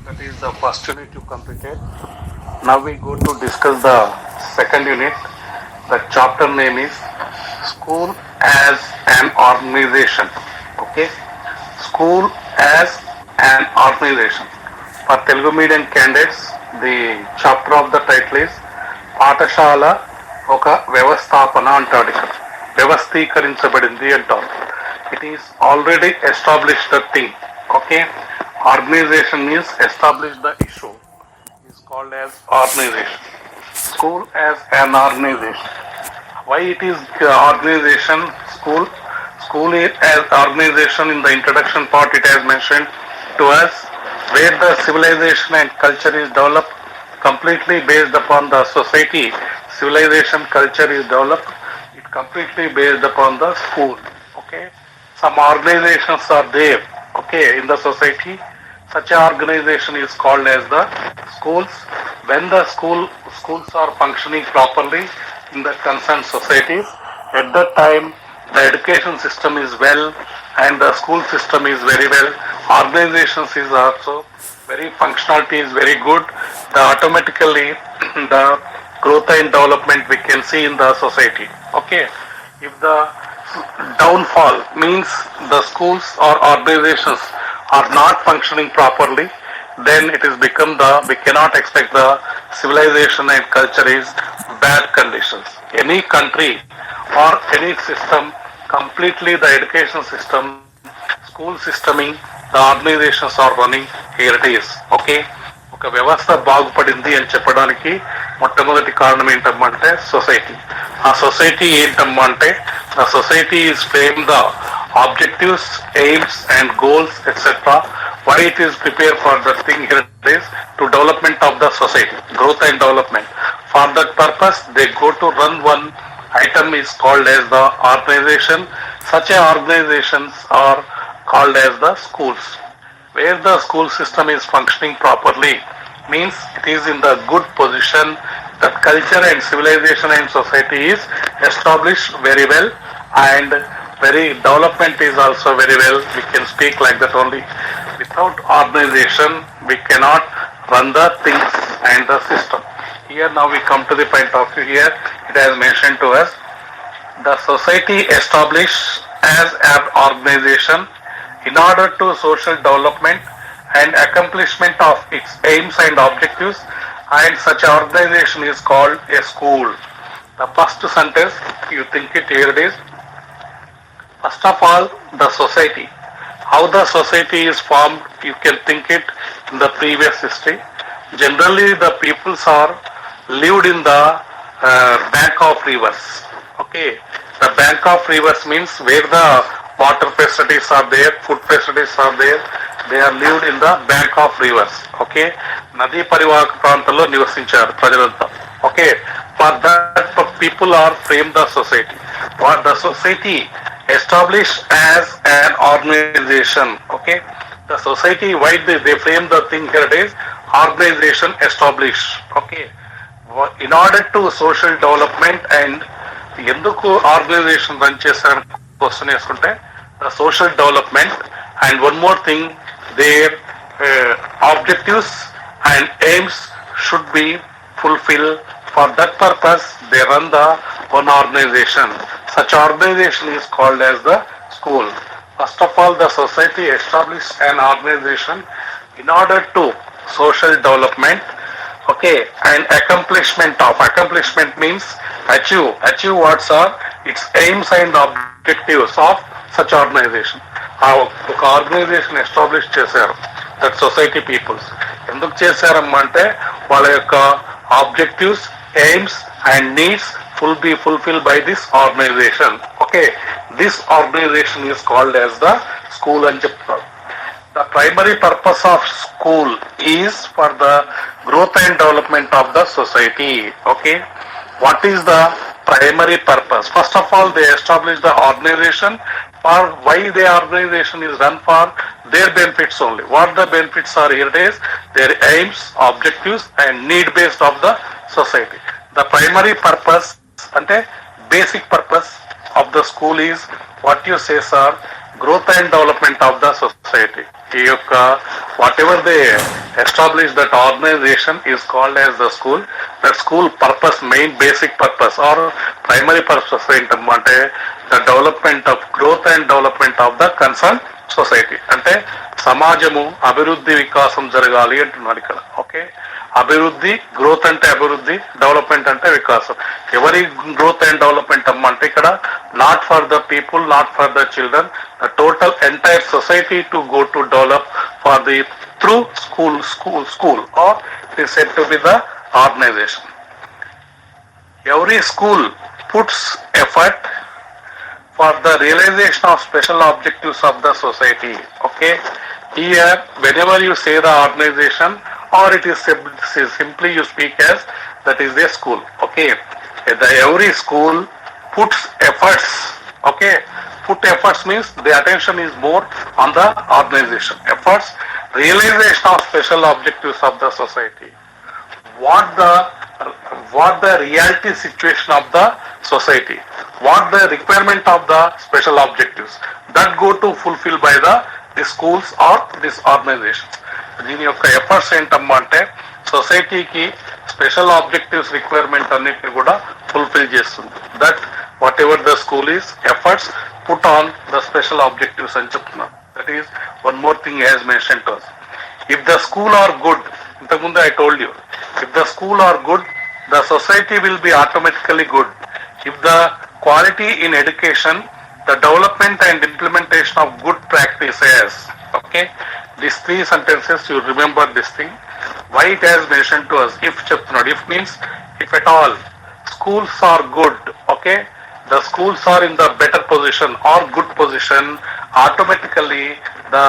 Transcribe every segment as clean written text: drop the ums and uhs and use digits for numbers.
That is the first unit you completed. Now we go to discuss the second unit. The chapter name is School as an Organization. Okay, School as an Organization. For Telugu medium candidates, the chapter of the title is పాఠశాల ఒక వ్యవస్థాపన అంటాడు. ఇక్కడ వ్యవస్థీకరించబడింది అంటారు. It is already established thing. Okay, organization is established the issue is called as organization. School as an organization. Why it is organization? School as organization. In the introduction part it has mentioned to us where the civilization and culture is developed completely based upon the society. Civilization culture is developed, it completely based upon the school. Okay, some organizations are there, okay, in the society. Such an organization is called as the schools. When the schools are functioning properly in the concerned societies, at that time the education system is well and the school system is very well. Organizations is also very functionality is very good. The automatically the growth and development we can see in the society. Okay, if the downfall means the schools or organizations are not functioning properly, then it is become we cannot expect the civilization and culture is bad conditions. Any country or any system, completely the education system, school systeming, the organizations are running, here it is. Okay, ఒక వ్యవస్థ బాగుపడింది అని చెప్పడానికి మొట్టమొదటి కారణం ఏంటమ్మంటే society. ఆ society ఏంటమ్మంటే the society is frame the objectives, aims and goals etc. Why it is prepared for the thing here is to development of the society, growth and development. For that purpose they go to run one item is called as the organization. Such a organizations are called as the schools. Where the school system is functioning properly means it is in the good position, that culture and civilization and society is established very well and very development is also very well. We can speak like that only. Without organization we cannot run the things and the system. Here now we come to the point of view. Here it has mentioned to us the society established as an organization in order to social development and accomplishment of its aims and objectives, and such organization is called a school. The first sentence you think it, here it is. First of all, the society. How the society is formed, you can think it in the previous history. Generally the peoples are lived in the bank of rivers. Okay, the bank of rivers means where the water facilities are there, food facilities are there. They are lived in the bank of rivers. Okay, నదీ పరివాహక ప్రాంతంలో నివసించారు ప్రజలంతా. Okay, for that people are frame the society. For the society established as an organization. Okay, the society why they frame the thing here it is organization established. Okay, in order to social development and ఎందుకు organisation run చేశారని question వేసుకుంటే the social development and one more thing, their objectives and aims should be fulfilled. For that purpose they run the one organization. Such organization is called as the school. First of all, the society established an organization in order to social development, okay, and accomplishment means achieve what are its aims and objectives of such organization. ఒక organisation establish చేశారు that society peoples. ఎందుకు చేశారమ్మంటే వాళ్ళ యొక్క objectives, aims and needs be fulfilled by this organization. Okay, this organization is called as the school అని చెప్తారు. The primary purpose of school is for the growth and development of the society. Okay, what is the primary purpose? First of all, they establish the organization. For why the organization is run for their benefits only. What the benefits are here is their aims, objectives and need based of the society. The primary purpose ante basic purpose of the school is what you say sir, growth and development of the society. ఈ యొక్క whatever they establish that organisation is called as the school. That school purpose, main basic purpose or primary purpose ఏంటంటే the development of growth and development of the concern society. అంటే సమాజము అభివృద్ధి వికాసం జరగాలి అంటున్నాడు ఇక్కడ. ఓకే, అభివృద్ధి, growth అంటే అభివృద్ధి, డెవలప్మెంట్ అంటే వికాసం. ఎవరి గ్రోత్ అండ్ డెవలప్మెంట్ అంటే ఇక్కడ not for the people, not for the children, the total entire society to go to develop for the through school or it is said to be the organisation. Every school puts effort for the realization of special objectives of the society. Okay, here whenever you say the organization or it is simply you speak as that is a school. Okay, every school puts efforts. Okay, put efforts means the attention is more on the organization. Efforts, realization of special objectives of the society. What the reality situation of the society, what the requirement of the special objectives that go to fulfill by the schools or this organizations. దీని యొక్క efforts ఏంటమ్మా అంటే సొసైటీకి special objectives requirement అన్నిటిని కూడా fulfil చేస్తుంది. That what ever the school is efforts put on the special objectives అని చెప్తున్నారు. That is one more thing as mention to us. If the school are good, ఇంతకుముందు I told you, if the school are good the society will be automatically good. If the quality in education, the development and implementation of good practices. Okay, these three sentences you remember this thing. Why it has mentioned to us? If chapter, if means if at all schools are good, okay, the schools are in the better position or good position, automatically the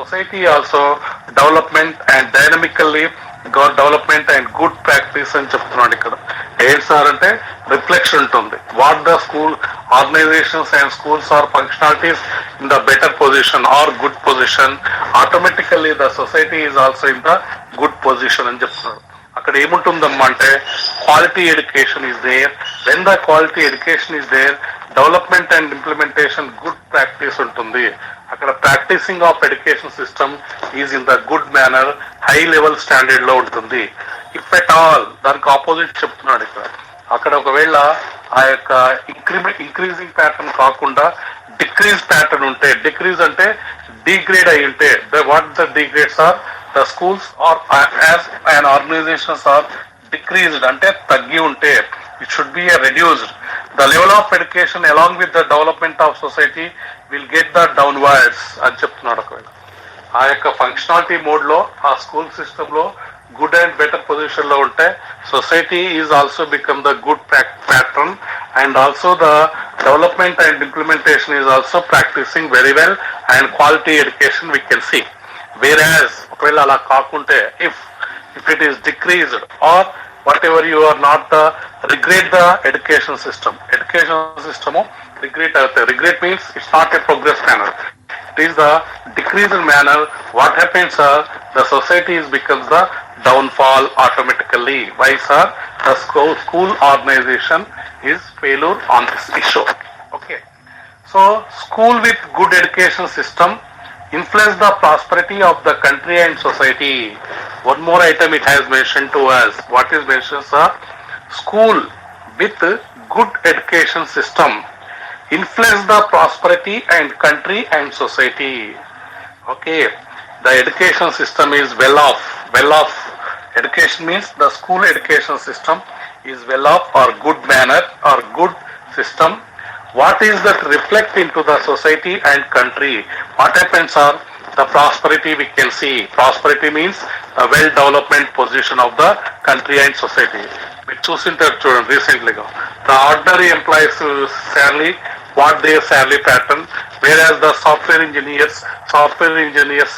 society also development and dynamically development and good practice అని చెప్తున్నాడు ఇక్కడ. ఏంటి sir అంటే reflection ఉంటుంది. What the school organisations and schools or functionalities in the better position or good position, automatically the society is also in the good position అని చెప్తున్నాడు. అక్కడ ఏముంటుందమ్మా అంటే quality education is there. When the quality education is there, development and implementation good practice ఉంటుంది. అక్కడ practising of education system is in the good manner, high level standard లో ఉంటుంది. If at all, దానికి ఆపోజిట్ చెప్తున్నాడు ఇక్కడ. అక్కడ ఒకవేళ ఆ యొక్క ఇంక్రీజింగ్ ప్యాటర్న్ కాకుండా డిక్రీజ్ ప్యాటర్న్ ఉంటే, డిక్రీజ్ అంటే డిగ్రేడ్ అయి ఉంటే, what the degrades or the schools or as and organisations are decreased అంటే తగ్గి ఉంటే, it should be a reduced. The level of education along with the development of society will get the downwards అని చెప్తున్నాడు. ఒకవేళ ఆ యొక్క functionality mode లో ఆ స్కూల్ సిస్టమ్ లో గుడ్ అండ్ బెటర్ పొజిషన్ లో ఉంటే society is also become the good pattern and also the development and implementation is also practising very well and quality education we can see. Whereas ఒకవేళ అలా కాకుంటే if it is decreased or whatever you are not regrade the education system regrade regrade means it's not a progress manner, it is the decreased manner. What happens the society becomes the downfall automatically. Why sir? The school organization is failure on this issue. Okay, so school with good education system influence the prosperity of the country and society. One more item it has mentioned to us. What is mentioned, sir? School with good education system influence the prosperity and country and society. Okay, the education system is well off. Education means the school education system is well off or good manner or good system. What is that reflect into the society and country? What happens are the prosperity we can see. Prosperity means a well development position of the country and society. We చూసింటారు చూడండి recently గా the ordinary employees salary, what their salary pattern, whereas the software engineers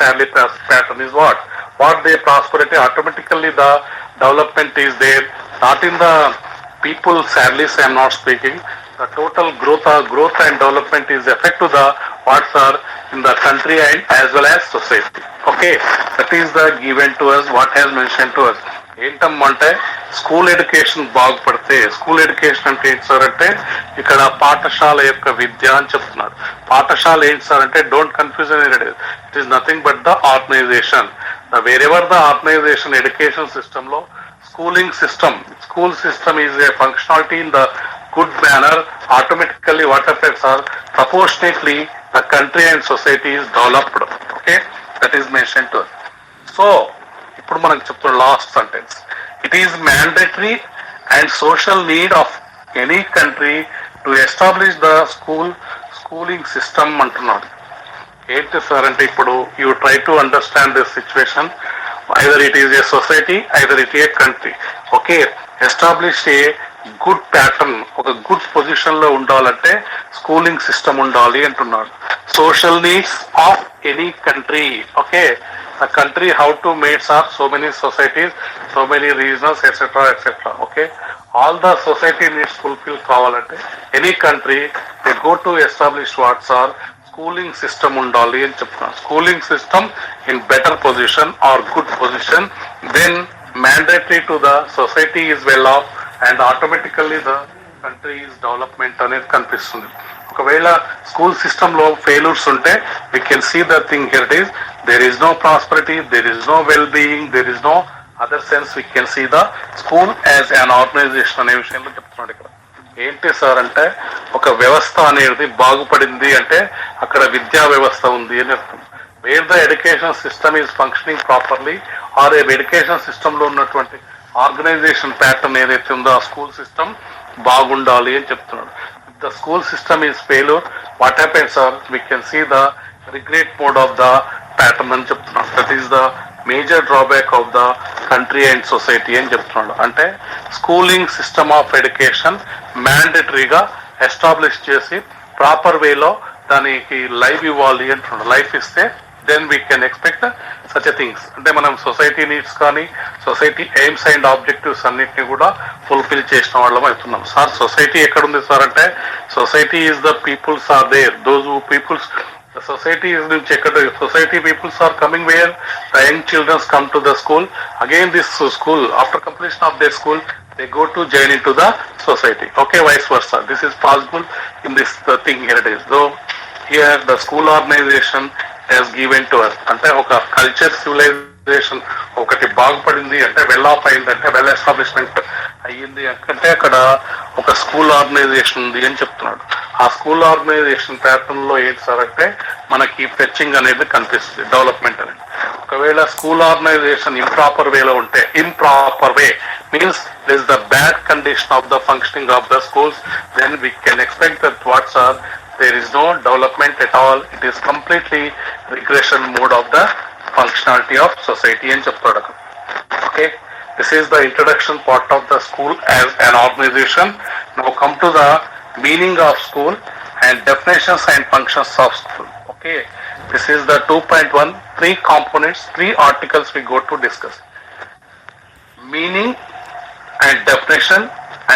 salary pattern is what their prosperity. Automatically the development is there, not in the people salaries I am not speaking. The total growth and development is effect to the what's are in the country and as well as society. Okay, that is the given to us, what has mentioned to us. ఏంటమ్మంటే school education బాగుపడితే, school education అంటే ఏంటి sir అంటే ఇక్కడ పాఠశాల యొక్క విద్య అని చెప్తున్నారు. పాఠశాల ఏంటి సార్ అంటే don't confusion it is nothing but the organisation. Wherever the organisation education system లో school system is a functionality in the good manner, automatically what affects are proportionately the country and society is developed. Okay, that is mentioned to us. So ఇప్పుడు మనం చెప్తున్న last sentence, it is mandatory and social need of any country to establish the schooling system అంటున్నాడు. ఏంటి sir అంటే ఇప్పుడు you try to understand this situation, either it is a society, either it is a country. Okay, establish a good pattern, ఒక good position లో ఉండాలంటే schooling system ఉండాలి అంటున్నాడు. Social needs of any country. Okay, the country how to made are so many societies, so many regionals etcetera etcetera. Okay, all the society needs fulfil కావాలంటే any country they go to establish what's or schooling system ఉండాలి అని చెప్తున్నాను. Schooling system in better position or good position, then mandatory to the society is well of and automatically the country is development అనేది కనిపిస్తుంది. ఒకవేళ school system లో failures ఉంటే we can see the thing here it is there is no prosperity, there is no well being, there is no other sense we can see the school as an organisation అనే విషయంలో చెప్తున్నాడు. ఇక్కడ ఏంటి sir అంటే ఒక వ్యవస్థ అనేది బాగుపడింది అంటే అక్కడ విద్యా వ్యవస్థ ఉంది అని అర్థం. Wear the education system is functioning properly or education system లో ఉన్నటువంటి ఆర్గనైజేషన్ ప్యాటర్న్ ఏదైతే ఉందో ఆ స్కూల్ సిస్టమ్ బాగుండాలి అని చెప్తున్నాడు. The school system is failure, what happens sir we can see the regret mode of the pattern అని చెప్తున్నాడు. That is the major drawback of the country and society అని చెప్తున్నాడు. అంటే స్కూలింగ్ సిస్టమ్ ఆఫ్ ఎడ్యుకేషన్ మ్యాండేటరీగా establish చేసి proper వేలో దానికి life ఇవ్వాలి అంటున్నాడు. లైఫ్ ఇస్తే then we can expect such things. అంటే మనం సొసైటీ నీడ్స్ కానీ సొసైటీ ఎయిమ్స్ అండ్ ఆబ్జెక్టివ్స్ అన్నిటిని కూడా ఫుల్ఫిల్ చేసిన వాళ్ళం అవుతున్నాం. సార్ సొసైటీ ఎక్కడుంది సార్ అంటే society is the peoples are there, those peoples society is నుంచి ఎక్కడ society peoples are coming where the young children come to the school, again this school after completion of their school they go to join into the society. Okay, vice versa, this is possible in this thing here it is. Though here the school organization has given to us అంటే ఒక culture civilisation ఒకటి బాగుపడింది అంటే well of అయింది అంటే well establishment అయ్యింది అంటే అక్కడ ఒక స్కూల్ ఆర్గనైజేషన్ ఉంది అని చెప్తున్నాడు. ఆ స్కూల్ ఆర్గనైజేషన్ ప్యాటర్న్ లో ఏంటి సార్ అంటే మనకి ఫెచ్చింగ్ అనేది కనిపిస్తుంది, డెవలప్మెంట్ అనేది. ఒకవేళ స్కూల్ ఆర్గనైజేషన్ ఇంప్రాపర్ వేలో ఉంటే, improper way means this the bad condition of the functioning of the schools, then we can expect that what's are there is no development at all, it is completely regression mode of the functionality of society and chapter. Okay, this is the introduction part of the school as an organization. Now come to the meaning of school and definitions and functions of school. Okay, this is the 2.1, three components, three articles we go to discuss. Meaning and definition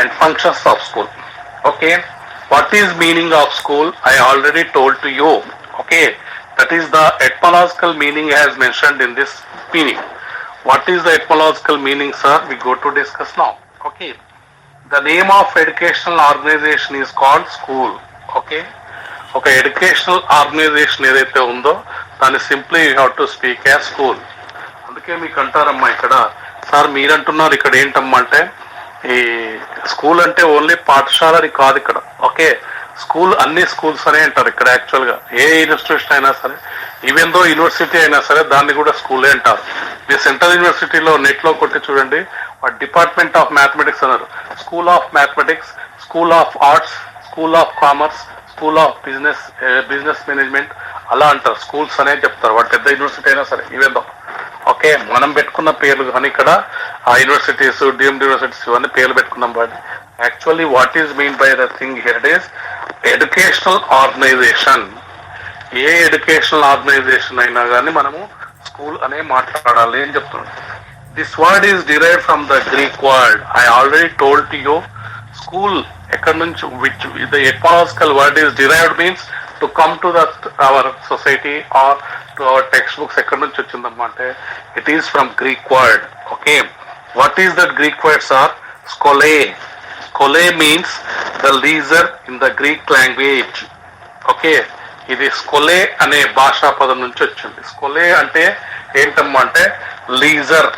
and functions of school. Okay, what is meaning of school? I already told to you. Okay, that is the etymological meaning as mentioned in this meaning. What is the etymological meaning, sir? We go to discuss now. Okay, the name of educational organization is called school. Okay, okay, educational organization ఏదైతే ఉందో దాన్ని simply you have to speak as school. అందుకే మీకు అంటారమ్మా ఇక్కడ sir మీరంటున్నారు ఇక్కడ ఏంటమ్మా అంటే ఈ స్కూల్ అంటే ఓన్లీ పాఠశాలని కాదు ఇక్కడ. ఓకే, స్కూల్ అన్ని స్కూల్స్ అనే అంటారు ఇక్కడ. యాక్చువల్ గా ఏ ఇన్స్టిట్యూషన్ అయినా సరే, ఈవెన్ దో యూనివర్సిటీ అయినా సరే దాన్ని కూడా స్కూలే అంటారు. మీ సెంట్రల్ యూనివర్సిటీలో నెట్ లో కొట్టి చూడండి, డిపార్ట్మెంట్ ఆఫ్ మ్యాథమెటిక్స్ అన్నారు, school of mathematics, school of arts, school of commerce, school of business management అలా అంటారు. స్కూల్స్ అనే చెప్తారు వాటి పెద్ద యూనివర్సిటీ అయినా సరే ఈవెన్ దో. ఓకే, మనం పెట్టుకున్న పేర్లు కానీ ఇక్కడ ఆ యూనివర్సిటీస్, డీమ్డ్ యూనివర్సిటీస్ ఇవన్నీ పేర్లు పెట్టుకున్నాం. But actually what is mean by the thing here it is educational organisation. A educational organisation అయినా కానీ మనము స్కూల్ అనే మాట్లాడాలి అని చెప్తున్నాడు. This word is derived from the Greek word. I already told to you school ఎక్కడి నుంచి which the etymological word is derived means to come to our society or to our text books ఎక్కడి నుంచి వచ్చిందమ్మా అంటే it is from Greek word. Okay, what is that Greek word sir? Schole. Schole means the leisure in the Greek language. Okay, ఇది schole అనే భాషా పదం నుంచి వచ్చింది. స్కొలే అంటే ఏంటమ్మా అంటే leisure.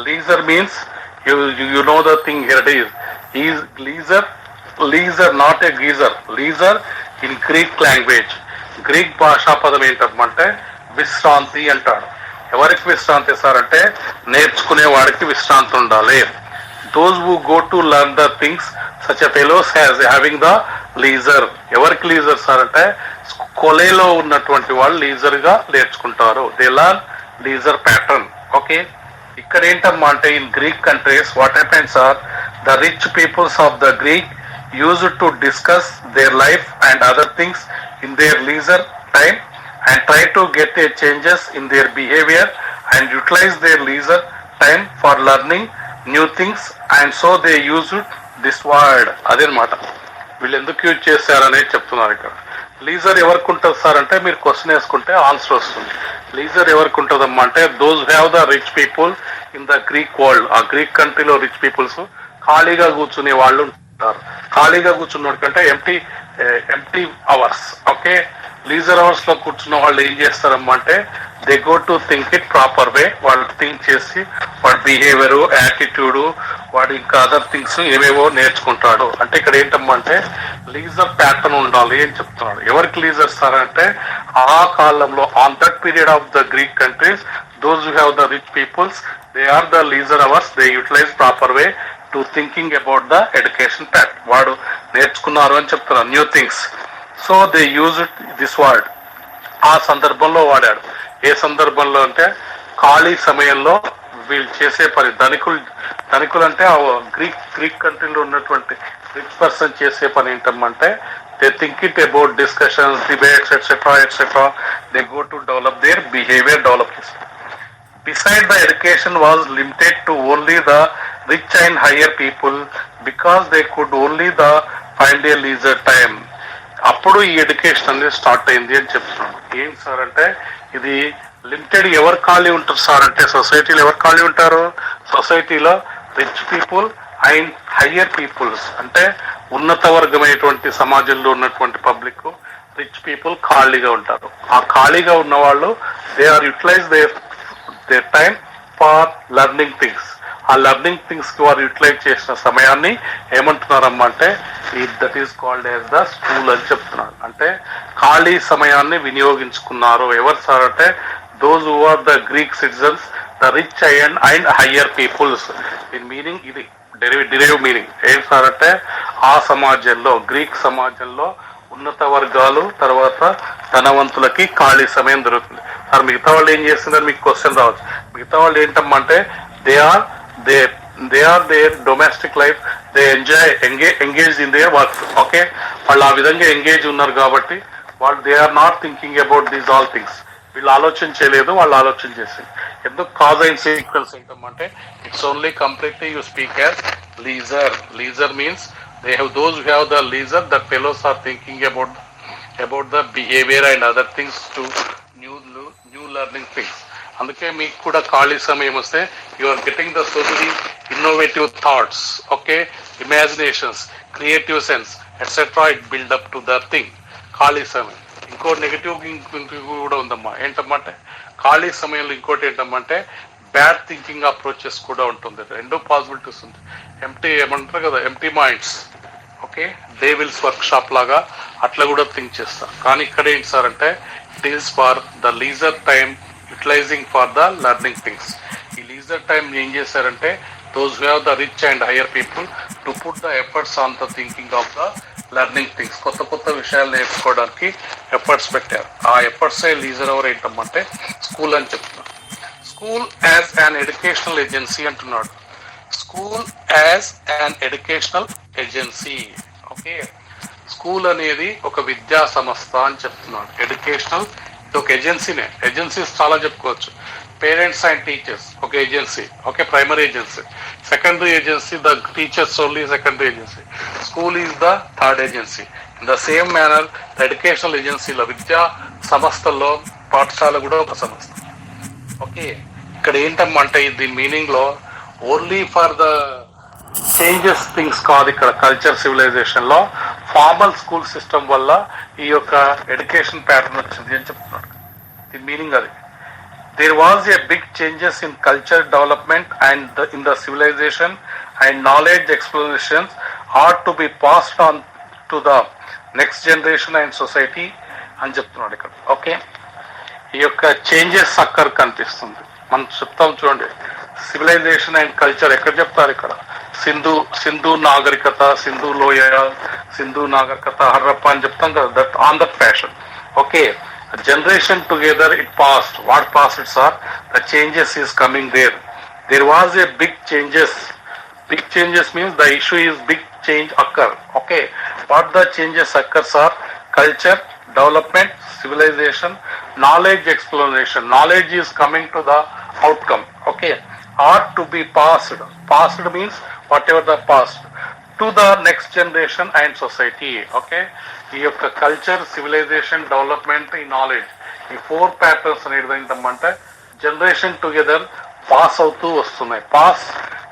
Leisure means you know the thing here it is leisure not a geyser. Leisure in Greek language. Greek భాషా పదం ఏంటమ్మంటే విశ్రాంతి అంటాడు. ఎవరికి విశ్రాంతి ఇస్తారంటే నేర్చుకునే వాడికి విశ్రాంతి ఉండాలి. Those who go to learn the things such a fellows having the leisure. ఎవరికి లీజర్ సార్ అంటే కొలేలో ఉన్నటువంటి వాళ్ళు లీజర్ గా నేర్చుకుంటారు. They learn leisure pattern. Okay, ఇక్కడ ఏంటమ్మా అంటే in Greek countries what happens are the rich peoples of the Greek used to discuss their life and other things in their leisure time and try to get a changes in their behavior and utilize their leisure time for learning new things, and so they used this word. అదేనమాట వీళ్ళు ఎందుకు use చేశారనేది చెప్తున్నారు ఇక్కడ. Leisure ఎవరికి ఉంటుంది sir అంటే మీరు question వేసుకుంటే ఆన్సర్ వస్తుంది. లీజర్ ఎవరికి ఉంటుందమ్మా అంటే those have the rich people in the Greek world. ఆ గ్రీక్ కంట్రీలో రిచ్ పీపుల్స్ ఖాళీగా కూర్చునే వాళ్ళు ఉంటారు. ఖాళీగా కూర్చున్నోడి కంటే empty hours. Okay, leisure hours లో కూర్చున్న వాళ్ళు ఏం చేస్తారమ్మా అంటే they go to think it proper way. వాళ్ళు థింక్ చేసి వాడి బిహేవియర్, యాటిట్యూడ్, వాడు ఇంకా అదర్ థింగ్స్ ఏవేవో నేర్చుకుంటాడు. అంటే ఇక్కడ ఏంటమ్మా అంటే లీజర్ ప్యాటర్న్ ఉండాలి అని చెప్తున్నాడు. ఎవరికి లీజర్ సార్ అంటే ఆ కాలంలో on that period of the Greek countries those who have the rich peoples they are the leisure hours. They utilise proper way to thinking about the education pat. వాడు నేర్చుకున్నారు అని చెప్తున్నారు new things. So they use this word. ఆ సందర్భంలో వాడాడు. ఏ సందర్భంలో అంటే ఖాళీ సమయంలో వీళ్ళు చేసే పని. ధనికులు అంటే గ్రీక్ కంట్రీలో ఉన్నటువంటి రిచ్ పర్సన్ చేసే పని ఏంటమ్మంటే they think it about discussions, debates etcetera. They go to develop their behaviour, develop చేస్తారు. Beside the education was limited to only the rich and higher people because they could only find a leisure time. అప్పుడు ఈ education అనేది start అయింది అని చెప్తున్నాను. ఏం sir అంటే ఇది లిమిటెడ్. ఎవరు ఖాళీ ఉంటారు సార్ అంటే సొసైటీలో ఎవరు ఖాళీ ఉంటారు? సొసైటీలో rich people and higher peoples అంటే ఉన్నత వర్గమైనటువంటి సమాజంలో ఉన్నటువంటి పబ్లిక్, రిచ్ పీపుల్ ఖాళీగా ఉంటారు. ఆ ఖాళీగా ఉన్న వాళ్ళు they are utilise their time for learning things. ఆ లర్నింగ్ థింగ్స్ కి వారు యూటిలైజ్ చేసిన సమయాన్ని ఏమంటున్నారమ్మా అంటే that is called as the school అని చెప్తున్నారు. అంటే ఖాళీ సమయాన్ని వినియోగించుకున్నారు. ఎవరు సార్ అంటే those who are the Greek citizens, the rich and higher peoples. దీని మీనింగ్ ఇది డిరైవ్ మీనింగ్ ఏం సార్ అంటే ఆ సమాజంలో, గ్రీక్ సమాజంలో ఉన్నత వర్గాలు తర్వాత ధనవంతులకి ఖాళీ సమయం దొరుకుతుంది. సార్ మిగతా వాళ్ళు ఏం చేస్తున్నారు మీకు క్వశ్చన్ రావచ్చు. మిగతా వాళ్ళు ఏంటమ్మంటే they are their domestic life, they engage in their work. Okay, వాళ్ళు ఆ విధంగా ఎంగేజ్ ఉన్నారు కాబట్టి వాళ్ళు they are not thinking about these all things. వీళ్ళు ఆలోచన చేయలేదు, వాళ్ళు ఆలోచన చేసింది. ఎందుకు కాజ్ అండ్ సీక్వెన్స్ ఏంటమ్మంటే it's only completely you speak as leisure. Leisure means they have those who have the leisure, that fellows are thinking about the behavior and other things to new learning things. అందుకే మీకు కూడా ఖాళీ సమయం వస్తే you are getting the so many innovative thoughts, okay, imaginations, creative sense etcetera. It build up to the thing. ఖాళీ సమయం. ఇంకో negative కూడా ఉందమ్మా. ఏంటమ్మంటే ఖాళీ సమయంలో ఇంకోటి ఏంటమ్మంటే బ్యాడ్ థింకింగ్ అప్రోచెస్ కూడా ఉంటుంది. రెండో పాసిబిలిటీస్ ఉంది. ఏమంటారు కదా empty minds. Okay, devil's work shop లాగా అట్లా కూడా థింక్ చేస్తారు. కానీ ఇక్కడ ఏంటి సార్ అంటే it is for the leisure time utilising for the learning things. ఈ లీజర్ టైం ఏం చేశారంటే those who have the rich and higher people to put the efforts on the thinking of the learning things. కొత్త కొత్త విషయాలు నేర్చుకోవడానికి efforts పెట్టారు. ఆ efforts leisure ఎవరు ఏంటమ్మంటే స్కూల్ అని చెప్తున్నారు. School as an educational agency అంటున్నాడు. School as an educational agency. Okay, school అనేది ఒక విద్యా సంస్థ అని చెప్తున్నాడు. ఎడ్యుకేషనల్ ఇది ఒక ఏజెన్సీనే. ఏజెన్సీస్ చాలా చెప్పుకోవచ్చు. పేరెంట్స్ అండ్ టీచర్స్ ఒక agency, okay, primary agency. Secondary agency the teachers only secondary agency. School is the third agency. In the same manner the educational ఏజెన్సీలో విద్యా సంస్థల్లో పాఠశాల కూడా ఒక సంస్థ. ఓకే, ఇక్కడ ఏంటమ్మంటే దీని మీనింగ్ లో only for the changes things కాదు. ఇక్కడ కల్చర్ సివిలైజేషన్ లో ఫార్మల్ స్కూల్ సిస్టమ్ వల్ల ఈ యొక్క ఎడ్యుకేషన్ ప్యాటర్న్ వచ్చింది అని చెప్తున్నాడు. ది మీనింగ్ అది. There was a big changes in culture development and in the civilization and knowledge explorations ought to be passed on to the next generation and society అని చెప్తున్నాడు ఇక్కడ. ఓకే, ఈ యొక్క changes అక్కర్ కనిపిస్తుంది. మనం చెప్తాం చూడండి, సివిలైజేషన్ అండ్ కల్చర్ ఎక్కడ చెప్తారు ఇక్కడ? సింధు నాగరికత, సింధు లోయ, సింధు నాగరికత, హర్రప్ప అని చెప్తాం కదా, that on that fashion. Okay, generation together it passed. What passed, sir? The changes is coming there. There was a big changes. Big changes means the issue is big change occur. Okay, what the changes occur, sir? Culture development, civilization, knowledge exploration. Knowledge is coming to the outcome. Okay, ought to be passed. Passed means whatever the past to the next generation and society. Okay, ఈ యొక్క culture, civilisation, development, ఈ knowledge, ఈ 4 patterns అనేది ఏంటంటే generation together pass అవుతూ వస్తున్నాయి. Pass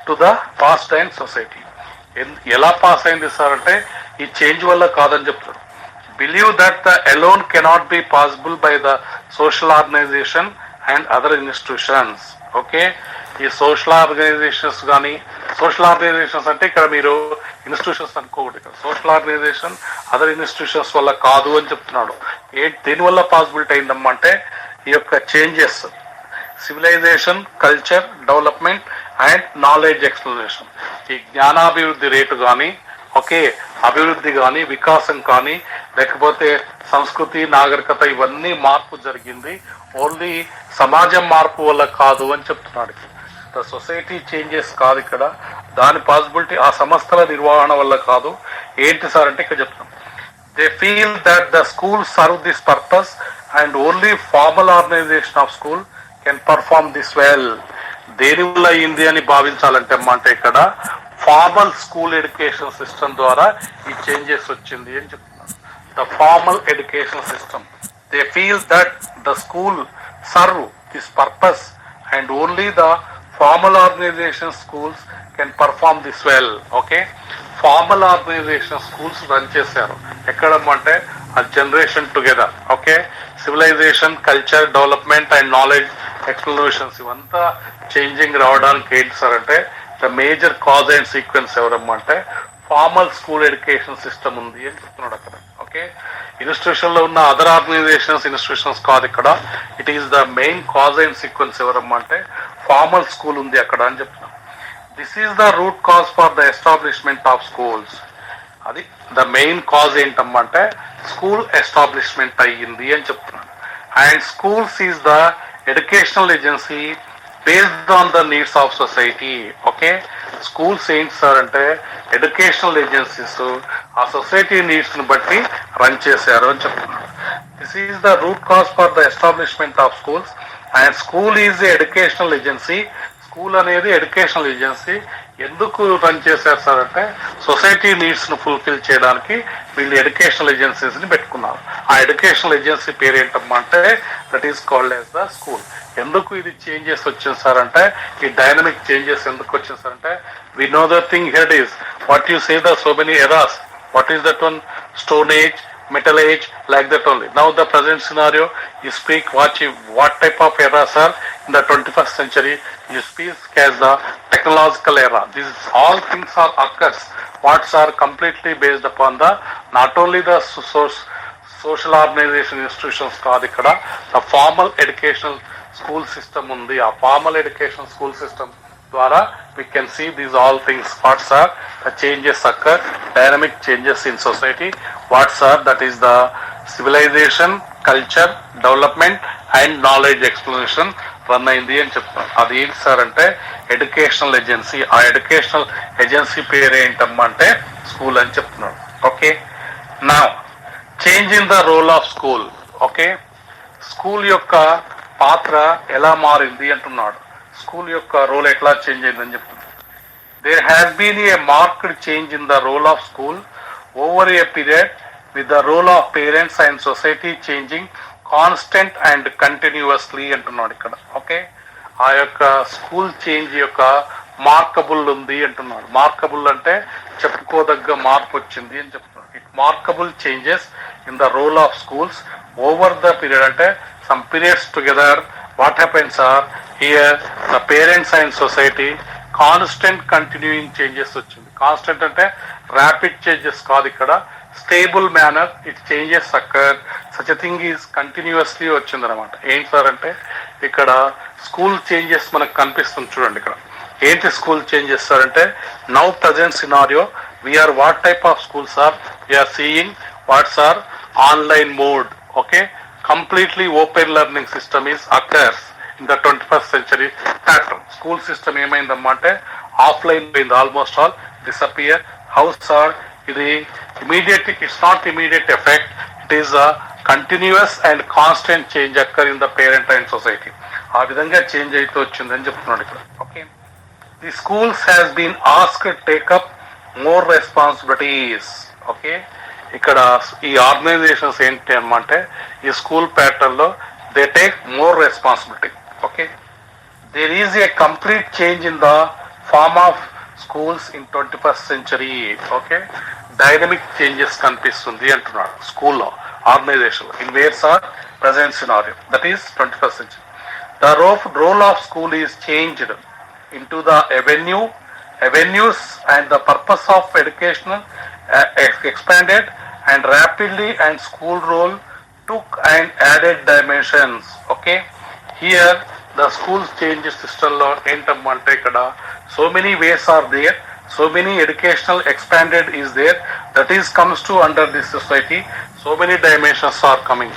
to the past and society. ఎలా pass అయింది సార్ అంటే ఈ చేంజ్ వల్ల కాదని చెప్తారు. Believe that the alone cannot be possible by the social organisation and other institutions. Okay, ఈ సోషల్ ఆర్గనైజేషన్స్ కానీ, సోషల్ ఆర్గనైజేషన్స్ అంటే ఇక్కడ మీరు ఇన్స్టిట్యూషన్స్ అనుకోకూడదు. ఇక్కడ సోషల్ ఆర్గనైజేషన్, అదర్ ఇన్స్టిట్యూషన్స్ వల్ల కాదు అని చెప్తున్నాడు. దేనివల్ల పాసిబిలిటీ అయిందమ్మా అంటే ఈ యొక్క changes, civilisation, culture development and knowledge exploration. ఈ జ్ఞానాభివృద్ధి రేటు కానీ, ఓకే, అభివృద్ధి కానీ, వికాసం కానీ, లేకపోతే సంస్కృతి, నాగరికత, ఇవన్నీ మార్పు జరిగింది ఓన్లీ సమాజం మార్పు వల్ల కాదు అని చెప్తున్నాడు. ద సొసైటీ చేంజెస్ కాదు ఇక్కడ, దాని పాసిబిలిటీ ఆ సంస్థల నిర్వహణ వల్ల కాదు. ఏంటి సార్ అంటే ఇక్కడ చెప్తున్నాం, they feel that the school serve this purpose and only formal organisation of school can perform this well. దేని వల్ల అయింది అని భావించాలంటే అంటే ఇక్కడ ఫార్మల్ స్కూల్ ఎడ్యుకేషన్ సిస్టమ్ ద్వారా ఈ చేంజెస్ వచ్చింది అని చెప్తున్నారు. The formal education system, they feel that the school serve this purpose and only the formal organization schools can perform this well. Okay, formal organization schools run చేశారు ఎక్కడమంటే ఆ generation together. Okay, civilisation, culture development and knowledge explorations ఇవంతా changing రావడానికి ఏంటి sir అంటే the major cause and sequence ఎవరమ్మంటే formal school education system ఉంది అని చెప్తున్నాడు అక్కడ. ఓకే, ఇన్స్టిట్యూషన్ లో ఉన్న అదర్ ఆర్గనైజేషన్స్, ఇన్స్టిట్యూషన్స్ కాదు ఇక్కడ. It is the main cause and sequence ఎవరమ్మంటే ఫార్మల్ స్కూల్ ఉంది అక్కడ అని చెప్తున్నాం. This is the root cause for the establishment of schools. అది ద మెయిన్ కాజ్ ఏంటమ్మంటే స్కూల్ ఎస్టాబ్లిష్మెంట్ అయ్యింది అని చెప్తున్నాను. And schools is the educational agency based on the needs of society. Okay, schools ఏంటి సార్ అంటే ఎడ్యుకేషనల్ ఏజెన్సీస్ ఆ society needs ని బట్టి రన్ చేశారు అని చెప్తున్నాడు. This is the root cause for the establishment of schools and school is educational agency. School అనేది educational agency. ఎందుకు రన్ చేశారు సార్ అంటే సొసైటీ నీడ్స్ ను ఫుల్ఫిల్ చేయడానికి వీళ్ళు ఎడ్యుకేషనల్ ఏజెన్సీస్ ని పెట్టుకున్నారు. ఆ ఎడ్యుకేషనల్ ఏజెన్సీ పేరు ఏంటమ్మా అంటే that is called as the school. ఎందుకు ఇది చేంజెస్ వచ్చింది సార్ అంటే ఈ డైనమిక్ చేంజెస్ ఎందుకు వచ్చింది సార్ అంటే we know the thing here is what you say the so many eras. What is that one? Stone age, metal age, like that only. Now the present scenario, you speak what type of eras are in the 21st century. You speak as the technological era. These all things are occurs. What's are completely based upon the not only the social organization institutions కాదు ఇక్కడ, the formal educational school system ఉంది. ఆ formal education school system ద్వారా we can see these all things. What are the changes occur, dynamic changes in society. What are that is the civilization, culture, development and knowledge exploration run అయింది అని చెప్తాను. అది ఏంటి sir అంటే educational agency. ఆ educational agency పేరు ఏంటమ్మా అంటే స్కూల్ అని చెప్తున్నాడు. ఓకే, నా change in the role of school. Okay, school యొక్క పాత్ర ఎలా మారింది అంటున్నాడు. స్కూల్ యొక్క రోల్ ఎట్లా చేంజ్ అయిందని చెప్తున్నాడు. There has been a marked change in the role of school over a period, with the role of parents and society changing constant and continuously అంటున్నాడు ఇక్కడ. ఓకే, ఆ యొక్క స్కూల్ చేంజ్ యొక్క markable ఉంది అంటున్నాడు. మార్కబుల్ అంటే చెప్పుకోదగ్గ మార్పు వచ్చింది అని చెప్తున్నాడు. Remarkable changes in the role of schools over the period. Ante some periods together, what happens are here the parents and society constant continuing changes వచ్చింది. కాన్స్టెంట్ అంటే ర్యాపిడ్ చేంజెస్ కాదు, ఇక్కడ stable manner it changes occur such a thing is continuously వచ్చింది అనమాట. ఏంటి sir అంటే ఇక్కడ school changes మనకు కనిపిస్తుంది చూడండి. ఇక్కడ ఏంటి స్కూల్ చేంజెస్ సార్ అంటే now present scenario we are what type of schools are we are seeing what's are online mode. Okay, completely open learning system is occurs in the 21st century pattern. School system ఏమైందమ్మంటే offline పోయింది, almost all disappear. How's or ఇది immediate, it's not immediate effect, it is a continuous and constant change occur in the parent and society. ఆ విధంగా change అయితే వచ్చిందని చెప్తున్నాడు ఇక్కడ. Okay, the schools has been asked take up more responsibilities. Okay, ఇక్కడ ఈ organisations ఏంటి అన్నమాట ఈ స్కూల్ ప్యాటర్న్ లో they take more responsibility. Okay, there is a complete change in the form of schools in 21st century. Okay, dynamic changes కనిపిస్తుంది అంటున్నాడు స్కూల్లో organisation in whereas are present scenario that is 21st century. The role of school is changed into the avenues and the purpose of educational expanded and rapidly, and school role took and added dimensions. Okay, here the schools change system lo entamante ikkada so many ways are there, so many educational expanded is there, that is comes to under this society, so many dimensions are coming.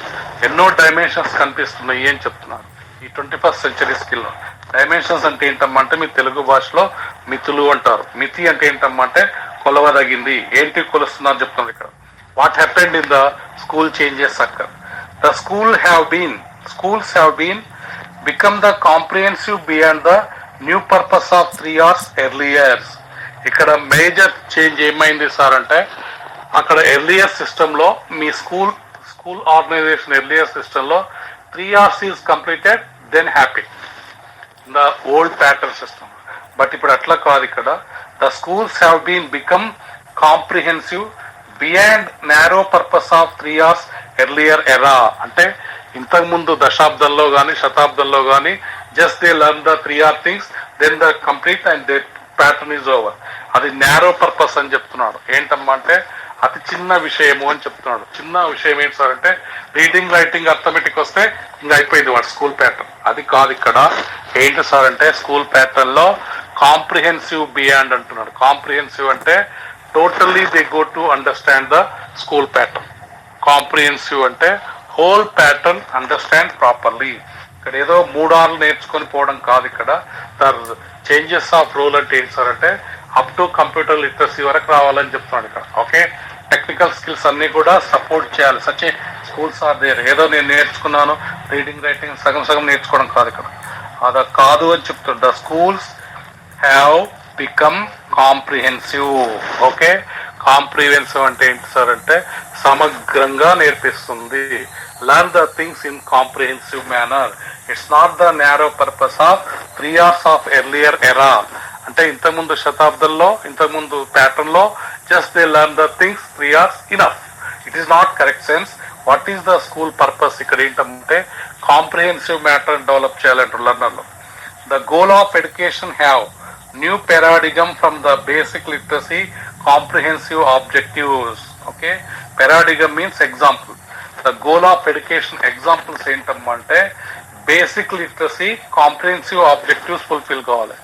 ఎన్నో dimensions కనిపిస్తున్నాయి అని చెప్తున్నారు ఈ 21st century skill లో. Dimensions అంటే ఏంటమ్మంటే మీ తెలుగు భాషలో మితులు అంటారు. మితి అంటే ఏంటమ్మంటే కొలవదగింది, ఏంటి కొలుస్తున్నారు చెప్తున్నారు ఇక్కడ. What happened in the school changes occur. The schools have been become the comprehensive beyond the new purpose of 3 hours earlier. ఇక్కడ మేజర్ చేంజ్ ఏమైంది సార్ అంటే అక్కడ ఎర్లియర్ సిస్టమ్ లో మీ స్కూల్ ఆర్గనైజేషన్ ఎర్లియర్ సిస్టమ్ లో 3 hours is completed then happy in the old pattern system. But ఇప్పుడు అట్లా కాదు, ఇక్కడ the schools have been become comprehensive beyond narrow purpose of 3 hours earlier era. అంటే ఇంతకు ముందు దశాబ్దంలో కానీ శతాబ్దంలో కానీ just they learn the 3 hour things then the complete and they pattern is over. అది నారో పర్పస్ అని చెప్తున్నాడు. ఏంటమ్మా అంటే అతి చిన్న విషయము అని చెప్తున్నాడు. చిన్న విషయం ఏంటి సార్ అంటే రీడింగ్ రైటింగ్ అర్థమెటిక్ వస్తే ఇంకా అయిపోయింది వాడు స్కూల్ ప్యాటర్న్. అది కాదు, ఇక్కడ ఏంటి సార్ అంటే స్కూల్ ప్యాటర్న్ లో కాంప్రిహెన్సివ్ బియాండ్ అంటున్నాడు. కాంప్రిహెన్సివ్ అంటే totally they go to understand the school pattern. Comprehensive అంటే హోల్ ప్యాటర్న్ అండర్స్టాండ్ ప్రాపర్లీ. ఇక్కడ ఏదో 3 hours నేర్చుకొని పోవడం కాదు, ఇక్కడ ద చేంజెస్ ఆఫ్ రోల్ అంటే ఏంటి సార్ అంటే అప్ టు కంప్యూటర్ లిటరసీ వరకు రావాలని చెప్తున్నాడు ఇక్కడ. ఓకే, టెక్నికల్ స్కిల్స్ అన్ని కూడా సపోర్ట్ చేయాలి. Such schools are there. ఏదో నేను నేర్చుకున్నాను రీడింగ్ రైటింగ్ సగం నేర్చుకోవడం కాదు, ఇక్కడ అదా కాదు అని చెప్తున్నాడు. The schools have become comprehensive. Okay, comprehensive అంటే ఏంటి సార్ అంటే సమగ్రంగా నేర్పిస్తుంది. Learn the things in comprehensive manner. It's not the narrow purpose of 3 hours of earlier era. అంటే ఇంతకుముందు శతాబ్దంలో ఇంతకుముందు ప్యాటర్న్ లో just they learn the things 3 hours enough. It is not correct sense. What is the school purpose ఇక్కడ ఏంటంటే comprehensive matter develop చేయాలంటారు learner లో. The goal of education have new paradigm from the basic literacy comprehensive objectives. Okay, paradigm means example. The goal of education examples ఏంటమ్మంటే basic literacy comprehensive objectives fulfil కావాలి.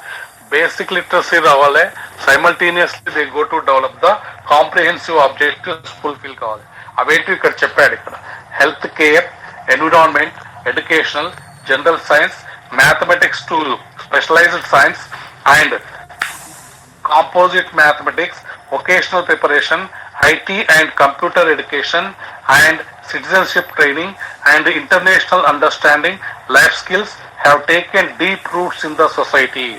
Basic literacy రావాలి, simultaneously they go to develop the comprehensive objectives fulfil కావాలి. అవేంటి ఇక్కడ చెప్పాడు. ఇక్కడ health care, environment, educational, general science, mathematics to specialised science and composite mathematics, vocational preparation, IT and computer education, and citizenship training and international understanding, life skills have taken deep roots in the society.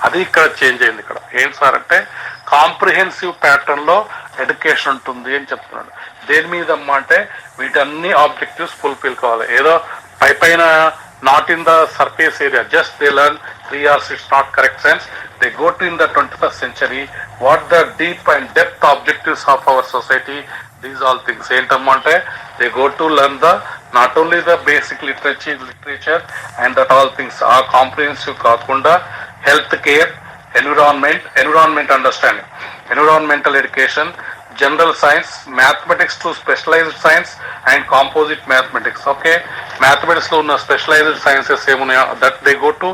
అది ఇక్కడ change అయింది. ఇక్కడ ఏం sir అంటే comprehensive pattern లో education ఉంటుంది అని చెప్తున్నాడు. దేని మీద అమ్మా అంటే వీటన్ని ఆబ్జెక్టివ్స్ ఫుల్ఫిల్ కావాలి. ఏదో పైన not in the surface area, just they learn 3 hours, it's not correct sense. They go to in the 21st century what the deep and depth objectives of our society, These all things. ఏంటమ్మంటే they go to learn the not only the basic literature and that all things are comprehensive కాకుండా health care, environment understanding, environmental education, general science, mathematics to specialized science and composite mathematics. Okay, mathematics లో ఉన్న specialized sciences ఏమున్నాయో that they go to